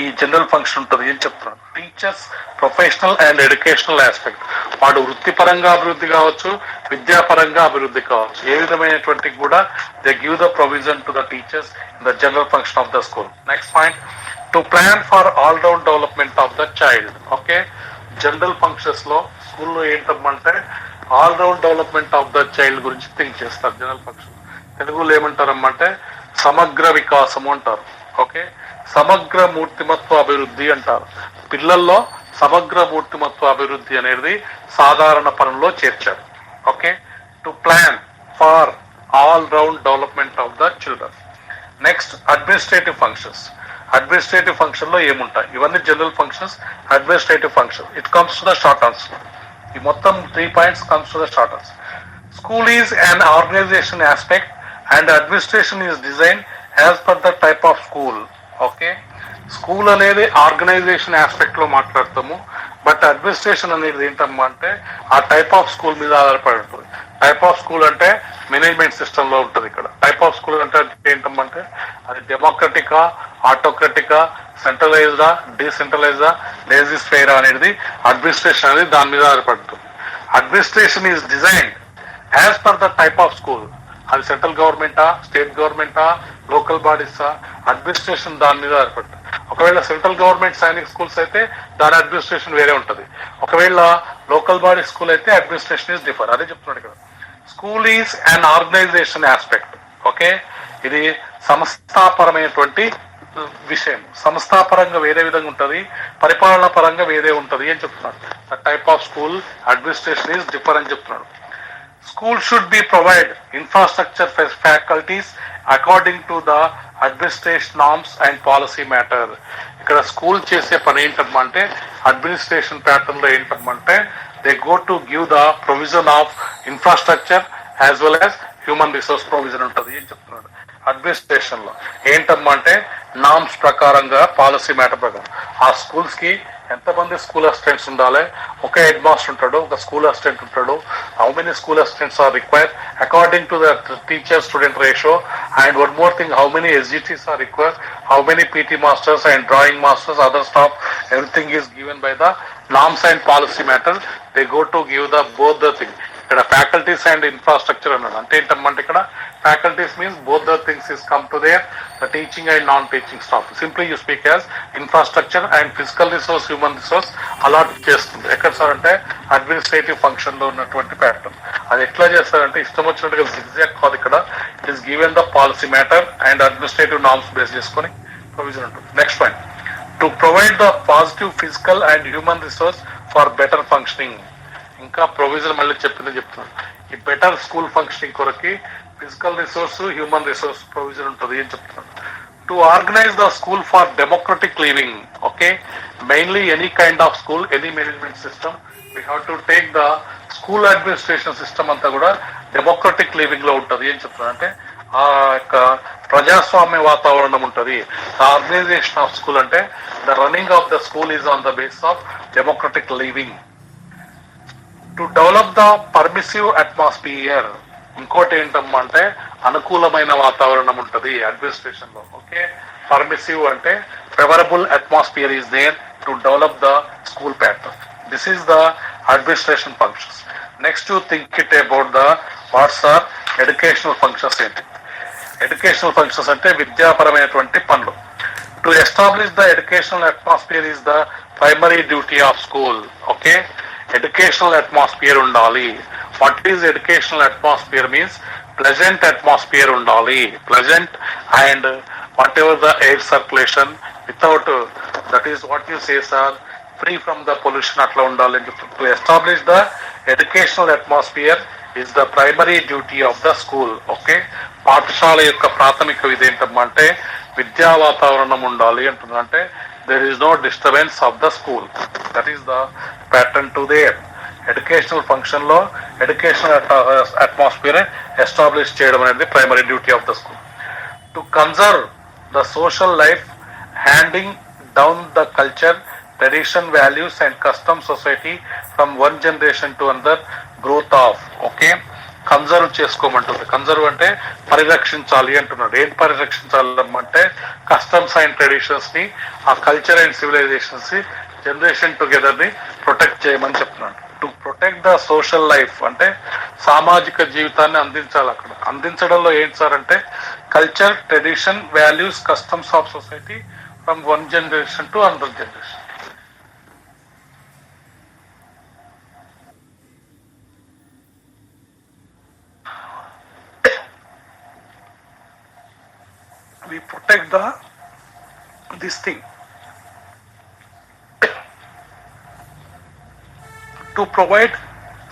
ఈ general function ఉంటుంది ఏం చెప్తున్నారు. Teachers professional and educational aspect, వాడు వృత్తిపరంగా అభివృద్ధి కావచ్చు, విద్యాపరంగా అభివృద్ధి కావచ్చు, ఏ విధమైనటువంటి కూడా they give the provision to the teachers in the general function of the school. Next point, to plan for all round development of the child. Okay, general functions లో స్కూల్లో ఏంటంటే all round development of the child గురించి think చేస్తారు general function. తెలుగులో ఏమంటారమ్మంటే సమగ్ర వికాసము అంటారు. Okay, సమగ్ర మూర్తిమత్వ అభివృద్ధి అంటారు. పిల్లల్లో సమగ్ర మూర్తిమత్వ అభివృద్ధి అనేది సాధారణ పనుల్లో చేర్చారు. Okay, to plan for all round development of the children. Next administrative functions. Administrative function లో ఏముంటాయి? ఇవన్నీ general functions. Administrative function it comes to the short answer. ఈ మొత్తం 3 points comes to the short answer. School is an organization aspect and administration is design as per the type of school. Okay, school అనేది organization aspect లో మాట్లాడతాము, but administration అనేది ఏంటమ్మా అంటే ఆ type of school మీద ఆధారపడి ఉంటుంది. టైప్ ఆఫ్ స్కూల్ అంటే మేనేజ్మెంట్ సిస్టమ్ లో ఉంటుంది. ఇక్కడ టైప్ ఆఫ్ స్కూల్ అంటే ఏంటమ్మంటే అది డెమోక్రటికా, ఆటోక్రటికా, సెంట్రలైజ్డా, డీసెంట్రలైజ్డా, లేజిస్ ఫెయిరా అనేది అడ్మినిస్ట్రేషన్ అనేది దాని మీద ఆధారపడుతుంది. Administration is designed as per the type of school. అది సెంట్రల్ గవర్నమెంటా, స్టేట్ గవర్నమెంటా, లోకల్ బాడీసా, అడ్మినిస్ట్రేషన్ దాని మీద ఆధారపడుతుంది. ఒకవేళ సెంట్రల్ గవర్నమెంట్ సైనిక్ స్కూల్స్ అయితే దాని అడ్మినిస్ట్రేషన్ వేరే ఉంటుంది. ఒకవేళ లోకల్ బాడీ స్కూల్ అయితే అడ్మినిస్ట్రేషన్ ఈజ్ డిఫర్. అదే చెప్తున్నాడు ఇక్కడ. School is an organization aspect. Okay, ఇది సంస్థాపరమైనటువంటి విషయం. సంస్థాపరంగా వేరే విధంగా ఉంటుంది, పరిపాలన పరంగా వేరే ఉంటుంది అని చెప్తున్నాడు. The type of school administration is differ అని చెప్తున్నాడు. School should be provide infrastructure for faculties according to the administration norms and policy matter. ఇక్కడ స్కూల్ చేసే పని ఏంటంటే అడ్మినిస్ట్రేషన్ ప్యాటర్న్ లో ఏంటంటే they go to give the provision of infrastructure as well as human resource provision ఉంటుంది అని చెప్తున్నాడు. Administration లో ఏంటంటే నామ్స్ ప్రకారంగా, పాలసీ మ్యాటర్ ప్రకారం ఆ స్కూల్స్ కి ఎంతమంది స్కూల్ అసిస్టెంట్స్ ఉండాలి, ఒక హెడ్ మాస్టర్ ఉంటాడు, ఒక స్కూల్ అసిస్టెంట్ ఉంటాడు, how many school assistants are required according to the teacher student ratio, and one more thing, how many SGTs are required, how many PT masters and drawing masters, other staff, everything is given by the norms and policy matter. They go to give the both the thing. ఇక్కడ faculties and infrastructure అన్నాడు. అంటే ఏంటంటే ఇక్కడ faculties means both the things is come to there, the teaching and non teaching staff. Simply you speak as infrastructure and physical resource, human resource allot చేస్తుంది. ఎక్కడ sir అంటే administrative function లో ఉన్నటువంటి pattern. అది ఎట్లా చేస్తారంటే ఇష్టం వచ్చినట్టుగా జిగ్జాగ్ కాదు. ఇక్కడ it is given the policy matter and administrative norms base చేసుకొని ప్రొవిజన్ ఉంటుంది. Next point, to provide the positive physical and human resource for better functioning. ఇంకా ప్రొవిజన్ మళ్ళీ చెప్తున్నాను. ఈ బెటర్ స్కూల్ ఫంక్షనింగ్ కొరకి physical resource, human resource provision ఉంటుంది అని చెప్తున్నాను. To organise the school for democratic living. Okay, mainly any kind of school, any management system, we have to take the school administration system అంతా కూడా democratic living లో ఉంటుంది అని చెప్తున్నాను. అంటే ఆ యొక్క ప్రజాస్వామ్య వాతావరణం ఉంటుంది. ద ఆర్గనైజేషన్ ఆఫ్ స్కూల్ అంటే the running of the school is on the base of democratic living. To develop the permissive atmosphere. ఇంకోటి ఏంటంటే అనుకూలమైన వాతావరణం ఉంటుంది అడ్మినిస్ట్రేషన్ లో. ఓకే, పర్మిసివ్ అంటే favourable atmosphere is there to develop the school pattern. This is the administration functions. Next to think it about the what's are educational functions. ఏంటి educational functions అంటే విద్యాపరమైనటువంటి పనులు. To establish the educational atmosphere is the primary duty of school. Okay, educational atmosphere ఉండాలి. What is educational atmosphere means pleasant atmosphere ఉండాలి. Pleasant and what ever the air circulation without, that is what you say sir, free from the pollution అట్లా ఉండాలి అని చెప్తారు. To establish the educational atmosphere is the primary duty of the school. Okay, పాఠశాల యొక్క ప్రాథమిక విధి ఏంటంటే విద్యా వాతావరణం ఉండాలి అంటున్నారు. అంటే there is no disturbance of the school. That is the pattern to their educational function లో educational atmosphere establish చేయడం అనేది primary duty of the school. To conserve the social life, handing down the culture, tradition, values and custom society from one generation to another, growth of. Okay, conserve చేసుకోమంటుంది. Conserve అంటే పరిరక్షించాలి అంటున్నాడు. ఏం పరిరక్షించాలంటే customs and traditions ని, ఆ culture and civilisations ని generation together ని protect చేయమని చెప్తున్నాడు. To protect the social life అంటే సామాజిక జీవితాన్ని అందించాలి. అక్కడ అందించడంలో ఏంటి సార్ అంటే culture, tradition, values, customs of society from one generation to another generation. We protect this thing to provide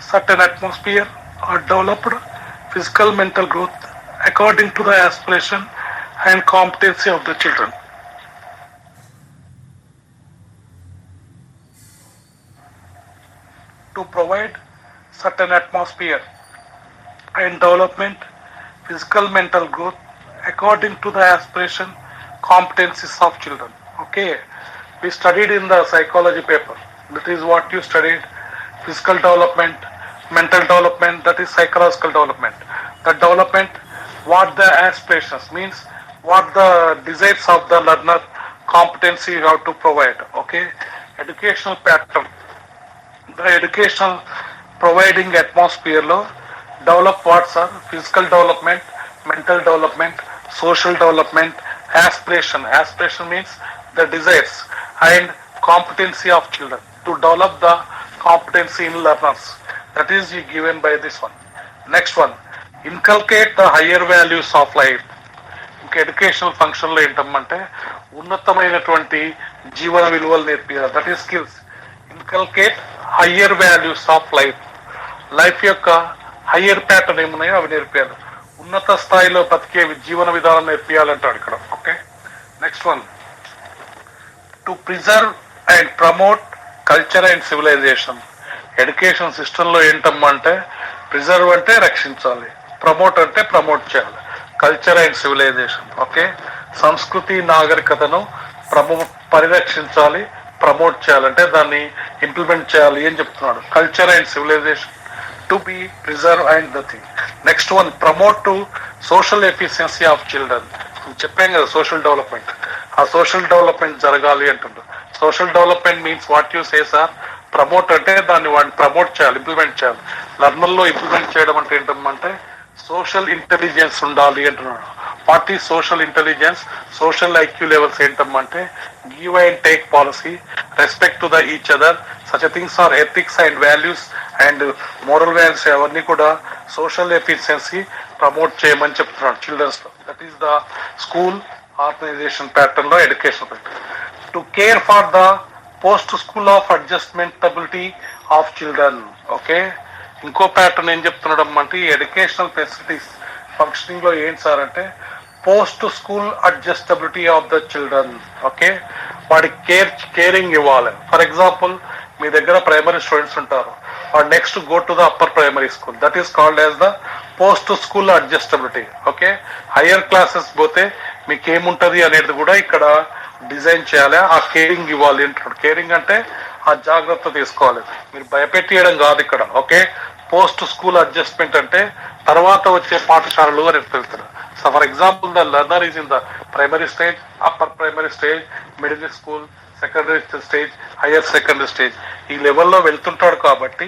certain atmosphere or developed physical mental growth according to the aspiration and competency of the children. To provide certain atmosphere and development, physical mental growth according to the aspiration, competencies of children. Okay, we studied in the psychology paper. That is what you studied: physical development, mental development. That is psychological development. The development, what the aspirations means, what the desires of the learner, competency you have to provide. Okay, educational pattern. The educational providing atmosphere లో develop what are physical development, mental development, social development, aspiration. Aspiration means the desires and competency of children to develop the competency in learners. That is given by this one. Next one, inculcate the higher values of life. ఇంకా educational ఫంక్షన్లో ఏంటమ్మంటే ఉన్నతమైనటువంటి జీవన విలువలు నేర్పించాలి. That is skills. Inculcate higher values of life. Life యొక్క higher pattern ఏమున్నాయో అవి నేర్పించాలి. ఉన్నత స్థాయిలో బతికే జీవన విధానం నేర్పించాలంటాడు ఇక్కడ. Okay, next one, to preserve and promote culture and civilization. Education సిస్టంలో ఏంటమ్మా అంటే ప్రిజర్వ్ అంటే రక్షించాలి, ప్రమోట్ అంటే ప్రమోట్ చేయాలి, కల్చర్ అండ్ సివిలైజేషన్. ఓకే, సంస్కృతి నాగరికతను పరిరక్షించాలి, ప్రమోట్ చేయాలంటే దాన్ని ఇంప్లిమెంట్ చేయాలి అని చెప్తున్నాడు. Culture and civilization to be preserve and the thing. Next one, promote to social efficiency of children. చెప్పాం కదా సోషల్ డెవలప్మెంట్. ఆ సోషల్ డెవలప్మెంట్ జరగాలి అంటుండ్రు. Social development means what you say sir? Promote అంటే దాన్ని వాడిని ప్రమోట్ చేయాలి, ఇంప్లిమెంట్ చేయాలి. లర్నర్లో ఇంప్లిమెంట్ చేయడం అంటే ఏంటంటే సోషల్ ఇంటెలిజెన్స్ ఉండాలి అంటున్నాడు. What is social intelligence? Social IQ levels ఏంటంటే give and take policy, respect to the each other, such things are ethics and values and moral values. అవన్నీ కూడా సోషల్ ఎఫిషియన్సీ ప్రమోట్ చేయమని చెప్తున్నాడు చిల్డ్రన్స్ లో. That is the school organisation pattern లో education pattern. To care for the post school of adjustmentability of children. Okay, ఇంకో pattern ఏం చెప్తున్నాడు అంటే ఎడ్యుకేషనల్ ఫెసిలిటీస్ ఫంక్షనింగ్ లో ఏంటి సార్ అంటే post school adjustability of the children. Okay, వాడికి caring ఇవ్వాలి. ఫర్ ఎగ్జాంపుల్ మీ దగ్గర ప్రైమరీ స్టూడెంట్స్ ఉంటారు, వాడు next go to the upper primary school. That is called as the post school adjustability. Okay, higher classes పోతే మీకు ఏముంటది అనేది కూడా ఇక్కడ డిజైన్ చేయాలి. ఆ కేరింగ్ ఇవ్వాలి అంటున్నాడు. కేరింగ్ అంటే ఆ జాగ్రత్త తీసుకోవాలి, మీరు భయపెట్టేయడం కాదు ఇక్కడ. ఓకే, పోస్ట్ స్కూల్ అడ్జస్ట్మెంట్ అంటే తర్వాత వచ్చే పాఠశాలలు అని తెలుస్తారు. So for example the learner is in the primary stage, upper primary stage, middle school, secondary stage, higher secondary stage. ఈ లెవెల్లో వెళ్తుంటాడు కాబట్టి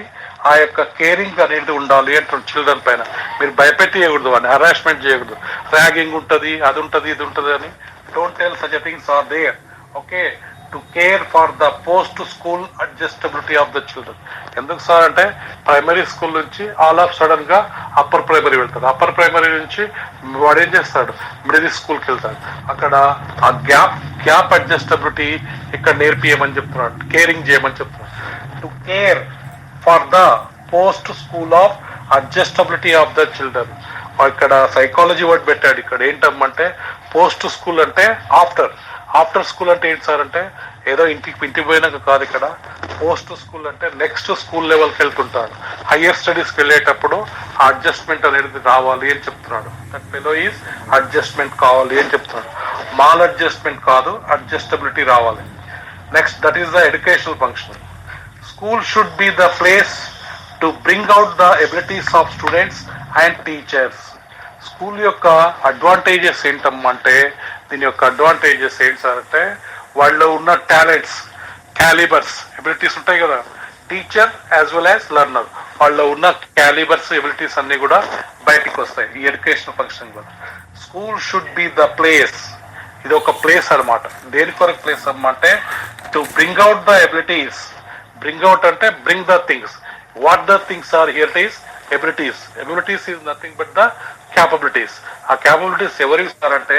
ఆ యొక్క కేరింగ్ అనేది ఉండాలి అంటాడు చిల్డ్రన్ పైన. మీరు భయపెట్టేయకూడదు, అని హరాస్మెంట్ చేయకూడదు. ర్యాగింగ్ ఉంటుంది, అది ఉంటుంది, ఇది ఉంటుంది అని don't tell such things are there. Okay, to care for the post school adjustability of the children. ఎందుకు సార్ అంటే ప్రైమరీ స్కూల్ నుంచి ఆల్ ఆఫ్ సడన్ గా అప్పర్ ప్రైమరీ వెళ్తాడు, అప్పర్ ప్రైమరీ నుంచి వాడు ఏం చేస్తాడు మిడిల్ స్కూల్కి వెళ్తాడు. అక్కడ ఆ గ్యాప్ అడ్జస్టబిలిటీ ఇక్కడ నేర్పియమని చెప్తున్నాడు, కేరింగ్ చేయమని చెప్తున్నాడు. To care for the post school of adjustability of the children. ఇక్కడ సైకాలజీ వర్డ్ పెట్టాడు. ఇక్కడ ఏంటమ్మంటే పోస్ట్ స్కూల్ అంటే ఆఫ్టర్ స్కూల్ అంటే ఏంటి సార్ అంటే ఏదో ఇంటికి పోయినాక కాదు. ఇక్కడ పోస్ట్ స్కూల్ అంటే నెక్స్ట్ స్కూల్ లెవెల్కి వెళ్తుంటాడు, హయ్యర్ స్టడీస్కి వెళ్ళేటప్పుడు అడ్జస్ట్మెంట్ అనేది రావాలి అని చెప్తున్నాడు. దట్ ఫెలో ఈజ్ అడ్జస్ట్మెంట్ కావాలి అని చెప్తున్నాడు. మాల్ అడ్జస్ట్మెంట్ కాదు, అడ్జస్టబిలిటీ రావాలి. Next, that is the educational function. School should be the place to bring out the abilities of students and teachers. School యొక్క అడ్వాంటేజెస్ ఏంటమ్మంటే దీని యొక్క అడ్వాంటేజెస్ ఏంటి సార్ అంటే వాళ్ళు ఉన్న టాలెంట్స్, క్యాలిబర్స్, ఎబిలిటీస్ ఉంటాయి కదా. Teacher as well as learner వాళ్ళు ఉన్న క్యాలిబర్స్, ఎబిలిటీస్ అన్ని కూడా బయటికి వస్తాయి ఈ ఎడ్యుకేషన్ ఫంక్షన్ లో. School should be the place. ఇది ఒక ప్లేస్ అనమాట. దేని కొరకు ప్లేస్ అమ్మంటే to bring out the abilities. Bring out అంటే bring the things. What the things are here is abilities. Abilities is nothing but the capabilities. ఆ capabilities ఎవరు ఇస్తారంటే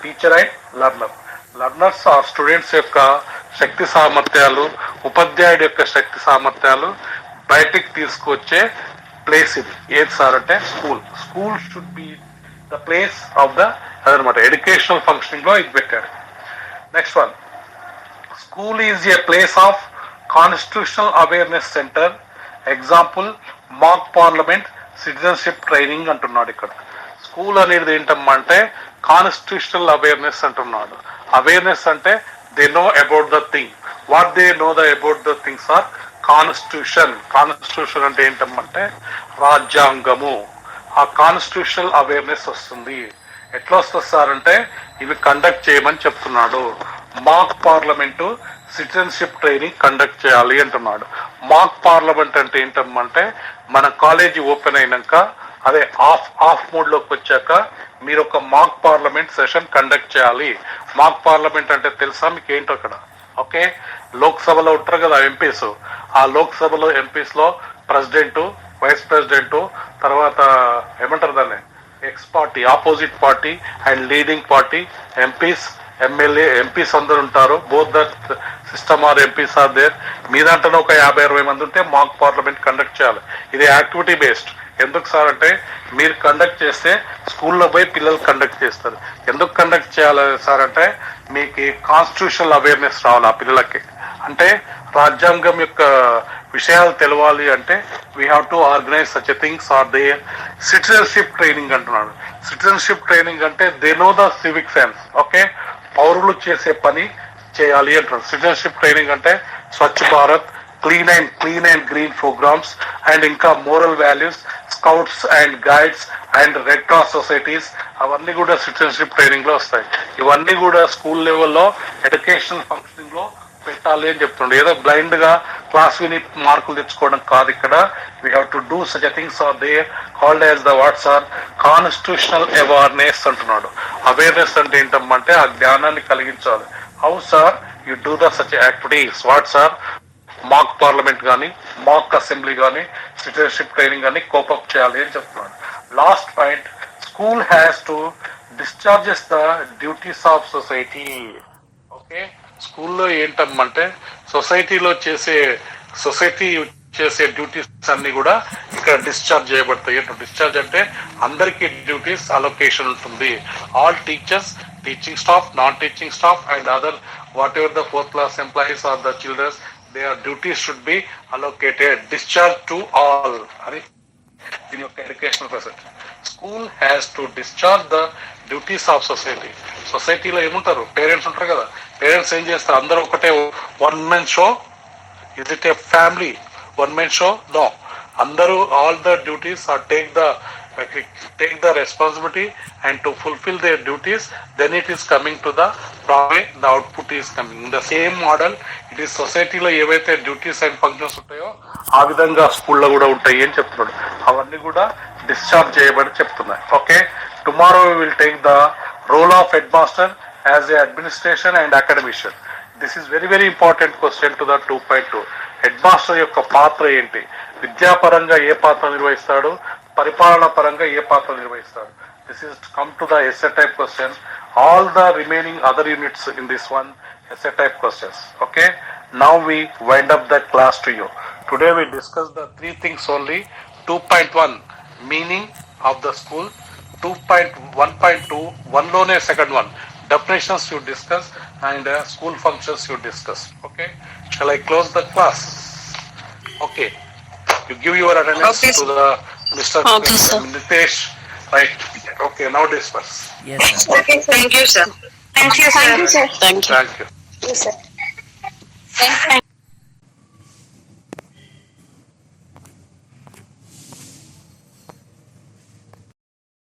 టీచర్ అండ్ లర్నర్. లర్నర్స్ ఆ స్టూడెంట్స్ యొక్క శక్తి సామర్థ్యాలు, ఉపాధ్యాయుడి యొక్క శక్తి సామర్థ్యాలు బయటికి తీసుకొచ్చే ప్లేస్ ఇది. ఏది సార్ అంటే school. School should be the place of the అదనమాట ఎడ్యుకేషనల్ ఫంక్షనింగ్ లో ఇది పెట్టాడు. Next one, school is A place of constitutional awareness centre. Example mock parliament, citizenship training అంటున్నాడు ఇక్కడ. స్కూల్ అనేది ఏంటమ్మా అంటే కాన్స్టిట్యూషనల్ అవేర్నెస్ అంటున్నాడు. అవేర్నెస్ అంటే they know about the thing. What they know about the things are constitution. Constitution అంటే ఏంటంటే రాజ్యాంగము. ఆ కాన్స్టిట్యూషనల్ అవేర్నెస్ వస్తుంది. ఎట్లా వస్తుంది సార్ అంటే ఇవి కండక్ట్ చేయమని చెప్తున్నాడు. మాక్ పార్లమెంటు సిటిజన్షిప్ ట్రైనింగ్ కండక్ట్ చేయాలి అంటున్నాడు. మాక్ పార్లమెంట్ అంటే ఏంటంటే మన కాలేజీ ఓపెన్ అయినాక అదే ఆఫ్ మోడ్ లోకి వచ్చాక మీరు ఒక మాక్ పార్లమెంట్ సెషన్ కండక్ట్ చేయాలి. మాక్ పార్లమెంట్ అంటే తెలుసా మీకు ఏంటో అక్కడ? ఓకే, లోక్సభలో ఉంటారు కదా ఎంపీస్, ఆ లోక్సభలో ఎంపీస్ లో ప్రెసిడెంట్, వైస్ ప్రెసిడెంట్, తర్వాత ఏమంటారు దాన్ని ex party, opposite party and leading party, MPs, MLA, MPs అందరు ఉంటారు. Both the system are MPs are there. మీ దాంట్లో ఒక 50-60 మంది ఉంటే మాక్ పార్లమెంట్ కండక్ట్ చేయాలి. ఇది యాక్టివిటీ బేస్డ్. ఎందుకు సార్ అంటే మీరు కండక్ట్ చేస్తే స్కూల్లో పోయి పిల్లలు కండక్ట్ చేస్తారు. ఎందుకు కండక్ట్ చేయాలి సార్ అంటే మీకు కాన్స్టిట్యూషనల్ అవేర్నెస్ రావాలి ఆ పిల్లలకి. అంటే రాజ్యాంగం యొక్క విషయాలు తెలవాలి అంటే we have to organise such things are there. Citizenship training అంటున్నాడు. సిటిజన్షిప్ ట్రైనింగ్ అంటే they know the civic sense. Okay, పౌరులు చేసే పని చేయాలి అంటున్నాడు. సిటిజన్షిప్ ట్రైనింగ్ అంటే Swachh Bharat, clean and green programmes and ఇంకా moral values, scouts and guides and red cross societies, అవన్నీ కూడా సిటిజన్షిప్ ట్రైనింగ్ లో వస్తాయి. ఇవన్నీ కూడా స్కూల్ లెవెల్లో ఎడ్యుకేషనల్ ఫంక్షనింగ్ లో పెట్టాలి అని చెప్తుండే. ఏదో బ్లైండ్ గా క్లాస్ విని మార్కులు తెచ్చుకోవడం కాదు. ఇక్కడ we have to do such things are there called as the what's are constitutional awareness అంటున్నాడు. అవేర్నెస్ అంటే ఏంటంటే ఆ జ్ఞానాన్ని కలిగించాలి. How sir you do the such activities? What sir? Mock parliament కానీ, మాక్ అసెంబ్లీ కానీ, సిటిజన్షిప్ ట్రైనింగ్ కానీ cope up చేయాలి అని చెప్తున్నాడు. Last point, school has to discharges the duties of society. Okay, స్కూల్లో ఏంటంటే సొసైటీ చేసే డ్యూటీస్ అన్ని కూడా ఇక్కడ డిశ్చార్జ్ చేయబడతాయి. డిశ్చార్జ్ అంటే అందరికీ డ్యూటీస్ అలొకేషన్ ఉంటుంది. All teachers, teaching staff, non teaching staff and other what ever the 4th class employees are the childrens, their duties should be allocated, discharged to all. In your educational facility, school has to discharge the duties of society. సొసైటీలో ఏముంటారు? Parents ఉంటారు కదా. Parents ఏం చేస్తారు? అందరూ ఒకటే one men show. Is it a family one men show? No. అందరూ all the duties are take the responsibility and to fulfill their duties, then it is coming to the way the output is coming. In the same model, it is సొసైటీలో ఏవైతే duties and functions ఉంటాయో ఆ విధంగా స్కూల్లో కూడా ఉంటాయి అని చెప్తున్నాడు. అవన్నీ కూడా డిశ్చార్జ్ చేయబడి చెప్తున్నాయి. Okay, tomorrow we will take the role of headmaster as a administration and academician. This is very important question to the 2.2. Headmaster యొక్క పాత్ర ఏంటి? విద్యాపరంగా ఏ పాత్ర నిర్వహిస్తాడు? పరిపాలన పరంగా ఏ పాత్ర నిర్వహిస్తాడు? This is come to the essay type question. All the remaining other units in this one essay type questions. Okay, now we wind up that class to you. Today we discuss the 3 things only. 2.1 meaning of the school, 2.1.2 one lone second one definitions you discuss and school functions you discuss. Okay, shall I close the class? Okay, you give your attendance to the Mr. Nitesh, right? Okay, now disperse. Yes, sir. Okay, thank you, sir. Thank you, sir. Thank you. Yes, sir. Thank you.